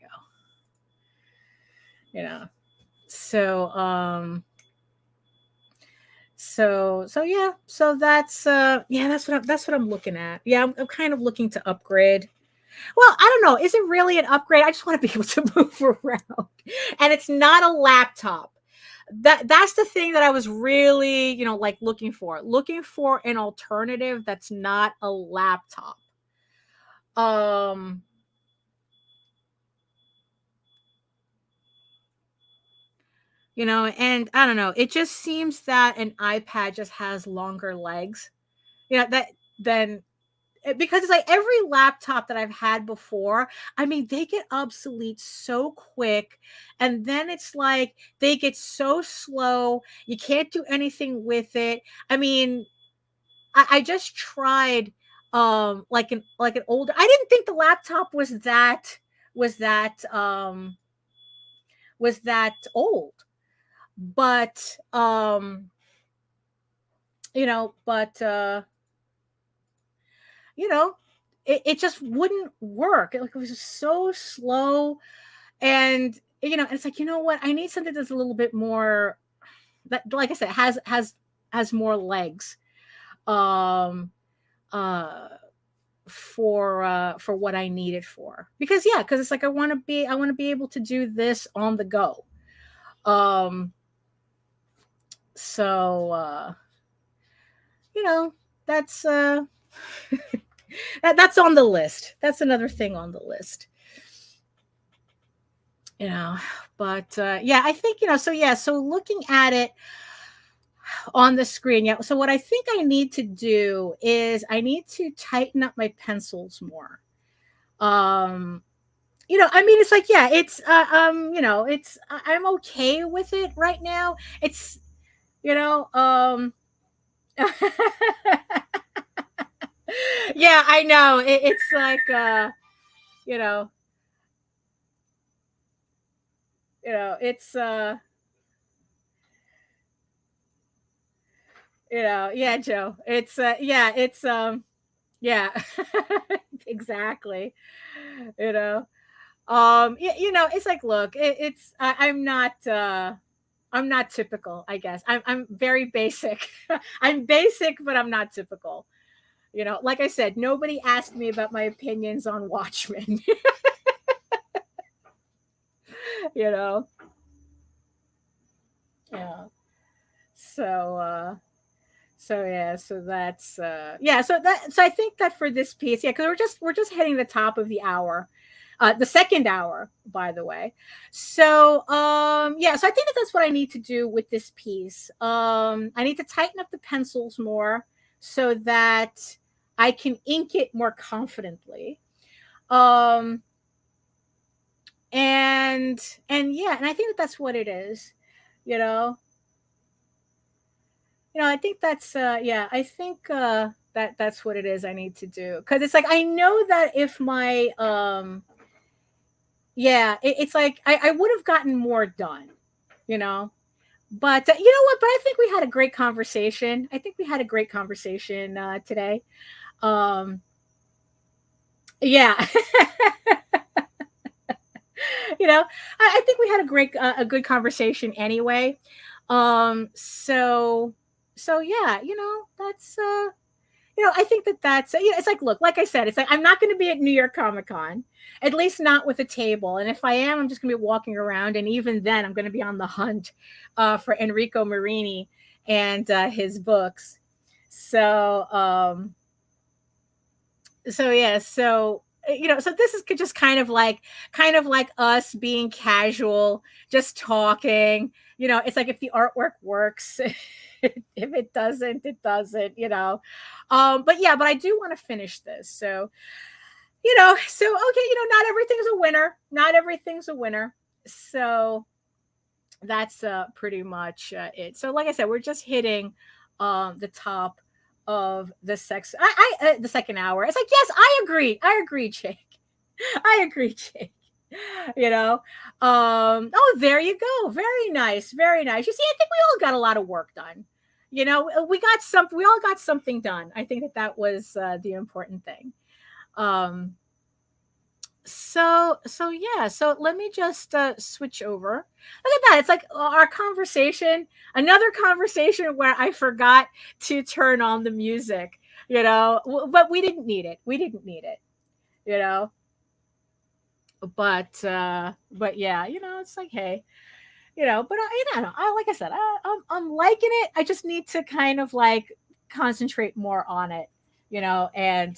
go. So so yeah, so that's yeah, that's what I'm looking at. Yeah, I'm kind of looking to upgrade. Well, I don't know, is it really an upgrade? I just want to be able to move around, and it's not a laptop. That's the thing that I was really like looking for an alternative that's not a laptop. And I don't know, it just seems that an iPad just has longer legs, that than, because it's like every laptop that I've had before, I mean, they get obsolete so quick, and then it's like they get so slow, you can't do anything with it. I mean, I just tried like an older, I didn't think the laptop was that was that um was that old, but but it just wouldn't work. It was just so slow, and it's like, what, I need something that's a little bit more, that, like I said, has more legs um uh for what I need it for, because it's like I want to be able to do this on the go. So that's that's on the list. That's another thing on the list. But yeah, I think so looking at it on the screen, so what I think I need to do is I need to tighten up my pencils more. I mean, it's like, yeah, it's it's I'm okay with it right now. It's yeah, I know. It's like you know it's yeah, Joe, it's yeah, it's yeah. Exactly. you know it's like, look, I'm not typical, I guess. I'm very basic. I'm basic, but I'm not typical. Like I said, nobody asked me about my opinions on Watchmen. you know yeah. So yeah, so that's yeah, so I think that for this piece, yeah, because we're just hitting the top of the hour, the second hour, by the way. So yeah, so I think that's what I need to do with this piece. I need to tighten up the pencils more so that I can ink it more confidently. and I think that's what it is, you know. I think that's I think that's what it is I need to do, because it's like I know that if my it's like I would have gotten more done, you know. But you know what? But I think we had a great conversation. I think we had a great conversation today. Um, yeah, I think we had a good conversation anyway. So yeah, that's I think that's it's like, look, like I said, it's like I'm not going to be at New York Comic Con, at least not with a table. And if I am, I'm just going to be walking around, and even then, I'm going to be on the hunt for Enrico Marini and his books. So so this is just kind of like us being casual, just talking. It's like, if the artwork works, if it doesn't, it doesn't. But I do want to finish this. So okay, not everything's a winner. Not everything's a winner. So that's pretty much it. So like I said, we're just hitting the top of the the second hour. It's like, yes, I agree, Jake. I agree, Jake. Oh, there you go. Very nice, very nice. You see, I think we all got a lot of work done. We all got something done. I think that was the important thing. So yeah, so let me just switch over. Look at that. It's like our conversation, another conversation where I forgot to turn on the music, but we didn't need it. you know but yeah, it's like, hey, but like I said, I'm liking it. I just need to kind of like concentrate more on it, and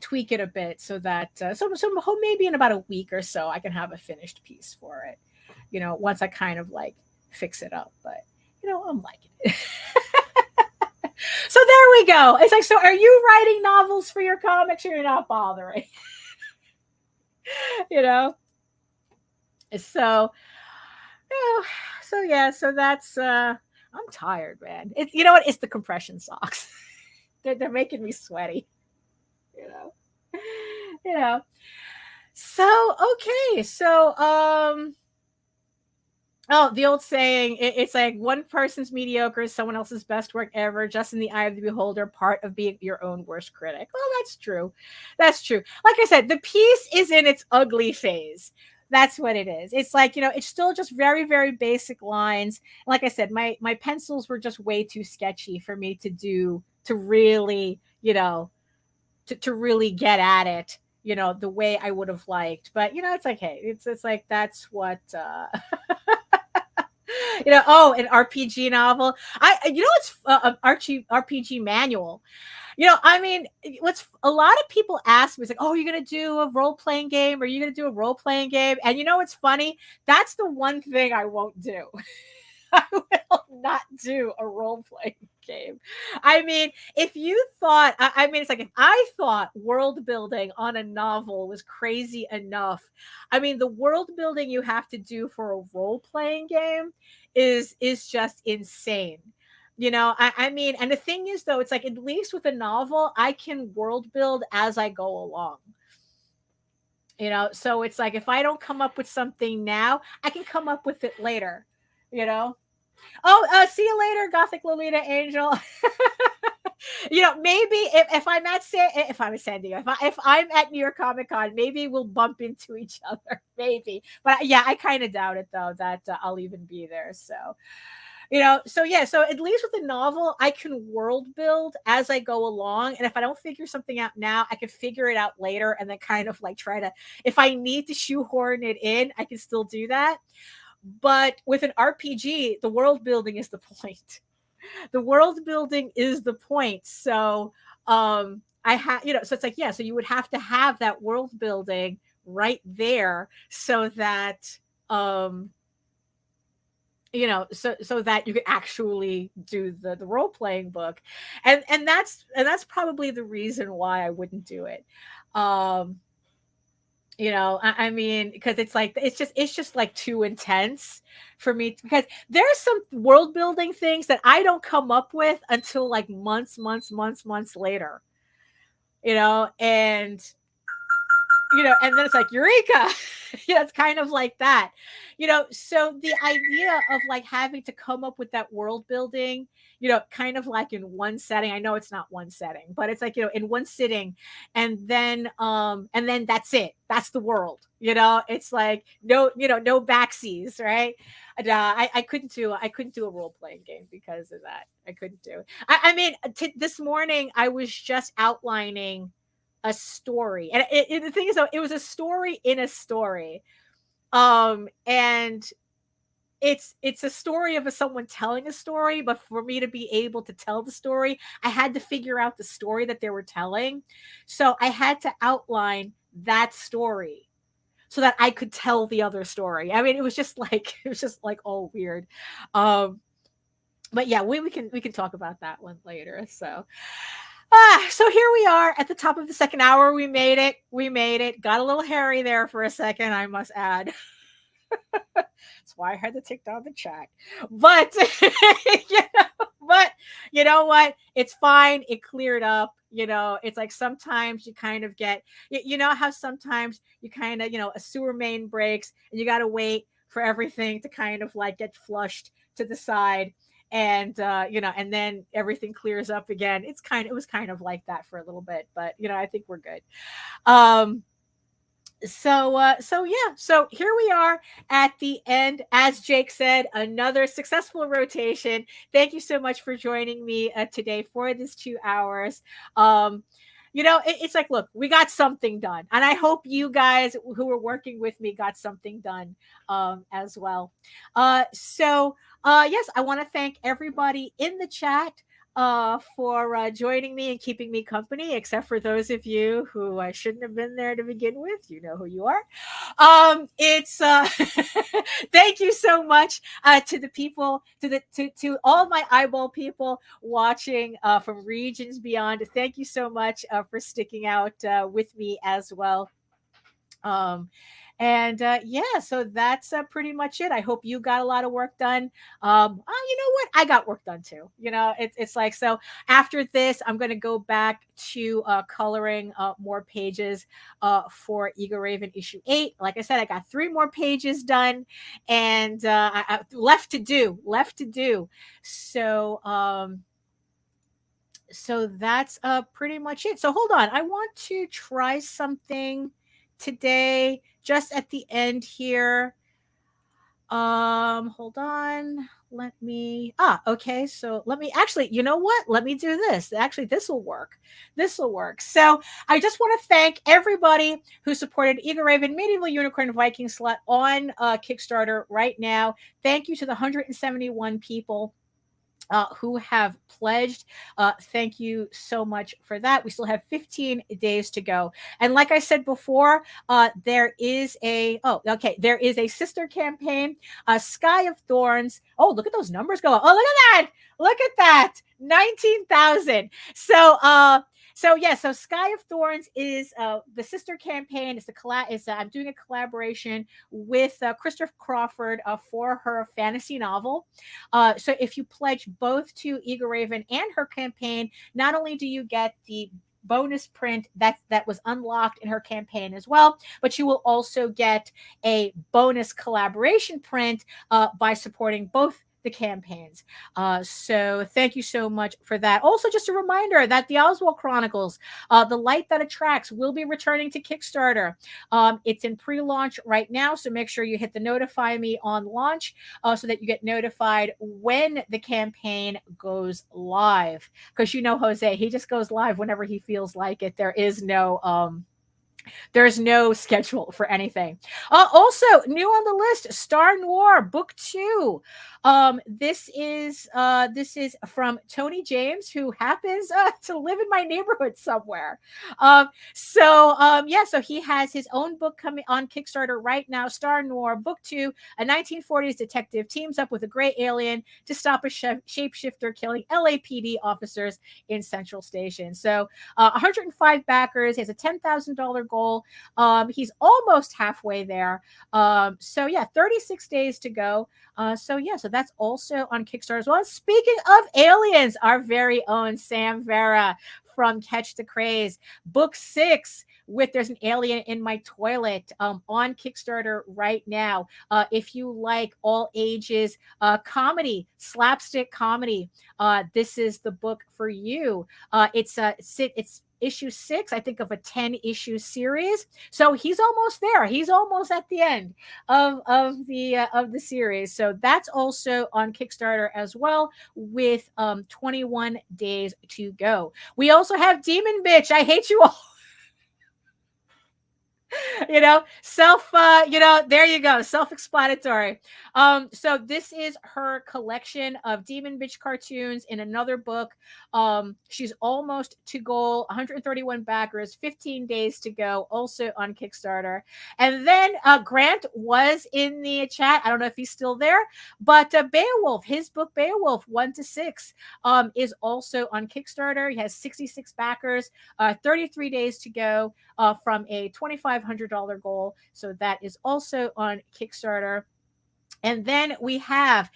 tweak it a bit, so that so maybe in about a week or so I can have a finished piece for it, once I kind of like fix it up. But I'm liking it. So there we go. It's like, so are you writing novels for your comics, or you're not bothering? So so that's I'm tired, man. You know what, it's the compression socks. They're making me sweaty. you know you know so okay, so oh, the old saying, it's like, one person's mediocre is someone else's best work ever, just in the eye of the beholder, part of being your own worst critic. Well, that's true. Like I said, the piece is in its ugly phase. That's what it is. It's like, it's still just very, very basic lines. Like I said, my pencils were just way too sketchy for me to really, to really get at it, the way I would have liked. But, it's like, hey, it's like, that's what, an RPG novel. It's an RPG manual. I mean, what's a lot of people ask me, it's like, oh, you're going to do a role-playing game? Or are you going to do a role-playing game? And what's funny? That's the one thing I won't do. I will not do a role-playing game. I mean, if you thought, it's like, if I thought world building on a novel was crazy enough, I mean, the world building you have to do for a role-playing game is just insane. I mean, and the thing is, though, it's like, at least with a novel, I can world build as I go along. So it's like, if I don't come up with something now, I can come up with it later. Oh, see you later, Gothic Lolita Angel. Maybe if I'm at San Diego, if I'm at New York Comic Con, maybe we'll bump into each other. Maybe, but yeah, I kind of doubt it, though, that I'll even be there. So, so at least with a novel, I can world build as I go along, and if I don't figure something out now, I can figure it out later, and then kind of like try to, if I need to shoehorn it in, I can still do that. But with an RPG, the world building is the point. The world building is the point. So I have, so it's like, yeah, so you would have to have that world building right there, so that so that you could actually do the role-playing book. And that's probably the reason why I wouldn't do it. You know, I mean, because it's just like too intense for me, because there's some world building things that I don't come up with until like months later, you know, and then it's like eureka. It's kind of like that, so the idea of like having to come up with that world building, kind of like in one setting. I know it's not one setting, but it's like, in one sitting, and then that's it. That's the world. It's like no backsies, right? And, I couldn't do a role playing game because of that. I couldn't do it. I mean, this morning I was just outlining a story, and the thing is, though, it was a story in a story, and it's a story of someone telling a story, but for me to be able to tell the story, I had to figure out the story that they were telling. So I had to outline that story so that I could tell the other story. I mean, it was just like all weird. But yeah, we can talk about that one later. So here we are at the top of the second hour. We made it. Got a little hairy there for a second, I must add. That's why I had to take down the chat. But but you know what? It's fine. It cleared up. It's like sometimes you kind of get, how sometimes you kind of, a sewer main breaks and you got to wait for everything to kind of like get flushed to the side. And and then everything clears up again. It was kind of like that for a little bit, but I think we're good. So here we are at the end. As Jake said, another successful rotation. Thank you so much for joining me today for this 2 hours. It's like, look, we got something done, and I hope you guys who were working with me got something done as well. Yes, I want to thank everybody in the chat for joining me and keeping me company, except for those of you who I shouldn't have been there to begin with. You know who you are. It's thank you so much to the people, to all my eyeball people watching from regions beyond. Thank you so much for sticking out with me as well. So that's pretty much it. I hope you got a lot of work done. You know what? I got work done too. It's like, so after this, I'm going to go back to coloring more pages for EGORAVEN issue 8. Like I said, I got 3 more pages done, and I left to do. So that's pretty much it. So hold on. I want to try something today, just at the end here. Hold on. Okay. So let me actually, you know what? Let me do this. Actually, this will work. So I just want to thank everybody who supported EGORAVEN Medieval Unicorn Viking Slut on Kickstarter right now. Thank you to the 171 people who have pledged. Thank you so much for that. We still have 15 days to go. And like I said before, there is a sister campaign, Sky of Thorns. Oh, look at those numbers go up. Oh, look at that. 19,000. So Sky of Thorns is the sister campaign. I'm doing a collaboration with Christopher Crawford for her fantasy novel. So if you pledge both to EGORAVEN and her campaign, not only do you get the bonus print that was unlocked in her campaign as well, but you will also get a bonus collaboration print by supporting both the campaigns. So thank you so much for that. Also, just a reminder that the Oswald Chronicles, The Light That Attracts, will be returning to Kickstarter. It's in pre-launch right now, so make sure you hit the notify me on launch so that you get notified when the campaign goes live. Because Jose, he just goes live whenever he feels like it. There's no schedule for anything. Also, new on the list, Star Noir Book 2. This is from Tony James, who happens to live in my neighborhood somewhere. So he has his own book coming on Kickstarter right now. Star Noir Book 2, a 1940s detective teams up with a gray alien to stop a shapeshifter killing LAPD officers in Central Station. So 105 backers. He has a $10,000 goal goal. He's almost halfway there. So yeah, 36 days to go. So that's also on Kickstarter as well. Speaking of aliens, our very own Sam Vera from Catch the Craze, book 6 with There's an Alien in My Toilet, on Kickstarter right now. If you like all ages comedy, slapstick comedy, this is the book for you. It's issue 6, I think, of a 10-issue series. So he's almost there. He's almost at the end of the series. So that's also on Kickstarter as well, with 21 days to go. We also have Demon Bitch, I Hate You All. There you go, self-explanatory. So this is her collection of Demon Bitch cartoons in another book. She's almost to goal, 131 backers, 15 days to go, also on Kickstarter. And then Grant was in the chat. I don't know if he's still there, but Beowulf, his book Beowulf 1 to 6, is also on Kickstarter. He has 66 backers, 33 days to go, from a $2,500 goal. So that is also on Kickstarter. And then we have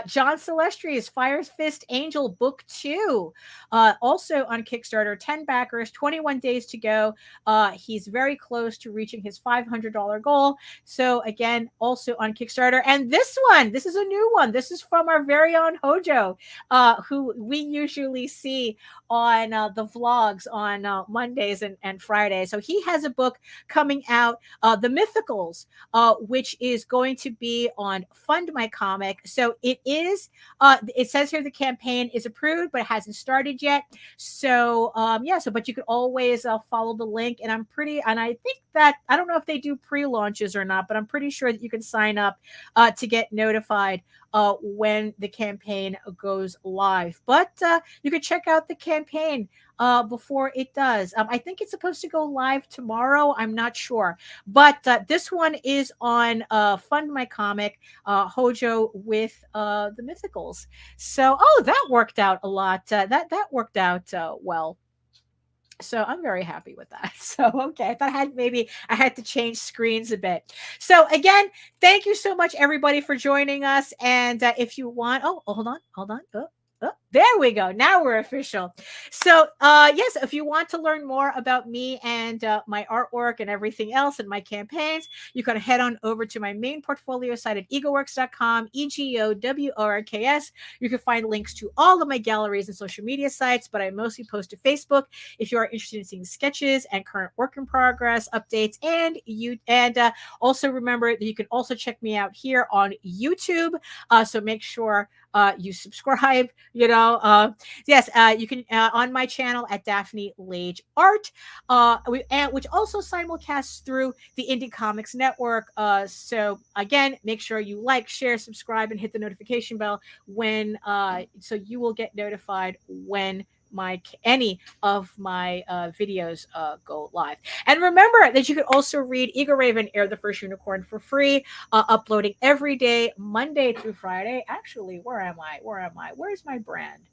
John Celestri's Fire Fist Angel Book 2, also on Kickstarter, 10 backers, 21 days to go. He's very close to reaching his $500 goal. So again, also on Kickstarter. And this is a new one. This is from our very own Hojo, who we usually see on the vlogs on Mondays and Fridays. So he has a book coming out, The Mythicals, which is going to be on Fund My Comic. So it is, it says here the campaign is approved, but it hasn't started yet. So but you could always follow the link. And I think that, I don't know if they do pre-launches or not, but I'm pretty sure that you can sign up to get notified when the campaign goes live. But you could check out the campaign before it does. I think it's supposed to go live tomorrow. I'm not sure. But this one is on Fund My Comic, Hojo with the Mythicals. So, that worked out a lot. That worked out well. So I'm very happy with that. So, okay. I thought I had to change screens a bit. So again, thank you so much, everybody, for joining us. And if you want, hold on. There we go. Now we're official. So, yes, if you want to learn more about me and my artwork and everything else and my campaigns, you can head on over to my main portfolio site at egoworks.com, EGOWORKS. You can find links to all of my galleries and social media sites, but I mostly post to Facebook if you are interested in seeing sketches and current work in progress updates. And also remember that you can also check me out here on YouTube. So make sure you subscribe, you can on my channel at Daphne Lage Art, which also simulcasts through the Indie Comics Network. So again, make sure you like, share, subscribe, and hit the notification bell so you will get notified when any of my videos go live. And remember that you can also read EGORAVEN, Air the First Unicorn, for free, uploading every day, Monday through Friday. Actually, where am I? Where's my brand?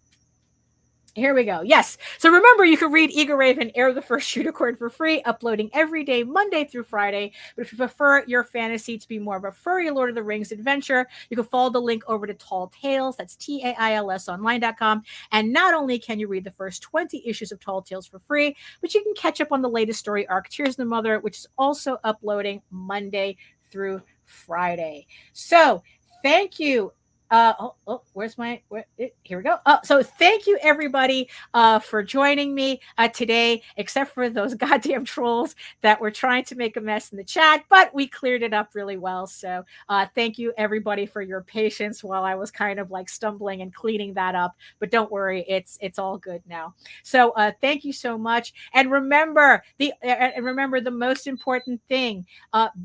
Here we go. Yes. So remember, you can read EGORAVEN, Air the First Unicorn, for free, uploading every day, Monday through Friday. But if you prefer your fantasy to be more of a furry Lord of the Rings adventure, you can follow the link over to Tall Tales. That's TAILSonline.com. And not only can you read the first 20 issues of Tall Tales for free, but you can catch up on the latest story arc, Tears of the Mother, which is also uploading Monday through Friday. So thank you. Here we go. So thank you, everybody, for joining me today, except for those goddamn trolls that were trying to make a mess in the chat, but we cleared it up really well. So thank you, everybody, for your patience while I was kind of like stumbling and cleaning that up. But don't worry, it's all good now. So thank you so much. And remember the most important thing,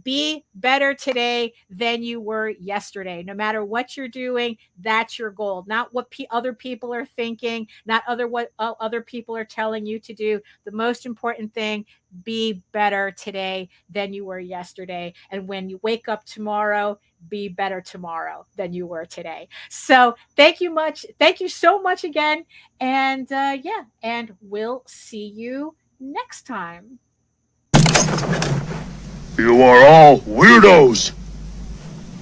be better today than you were yesterday. No matter what you're doing, that's your goal, not what other people are thinking, not what other people are telling you to do. The most important thing, be better today than you were yesterday. And when you wake up tomorrow, be better tomorrow than you were today. So thank you so much again. And and we'll see you next time. You are all weirdos.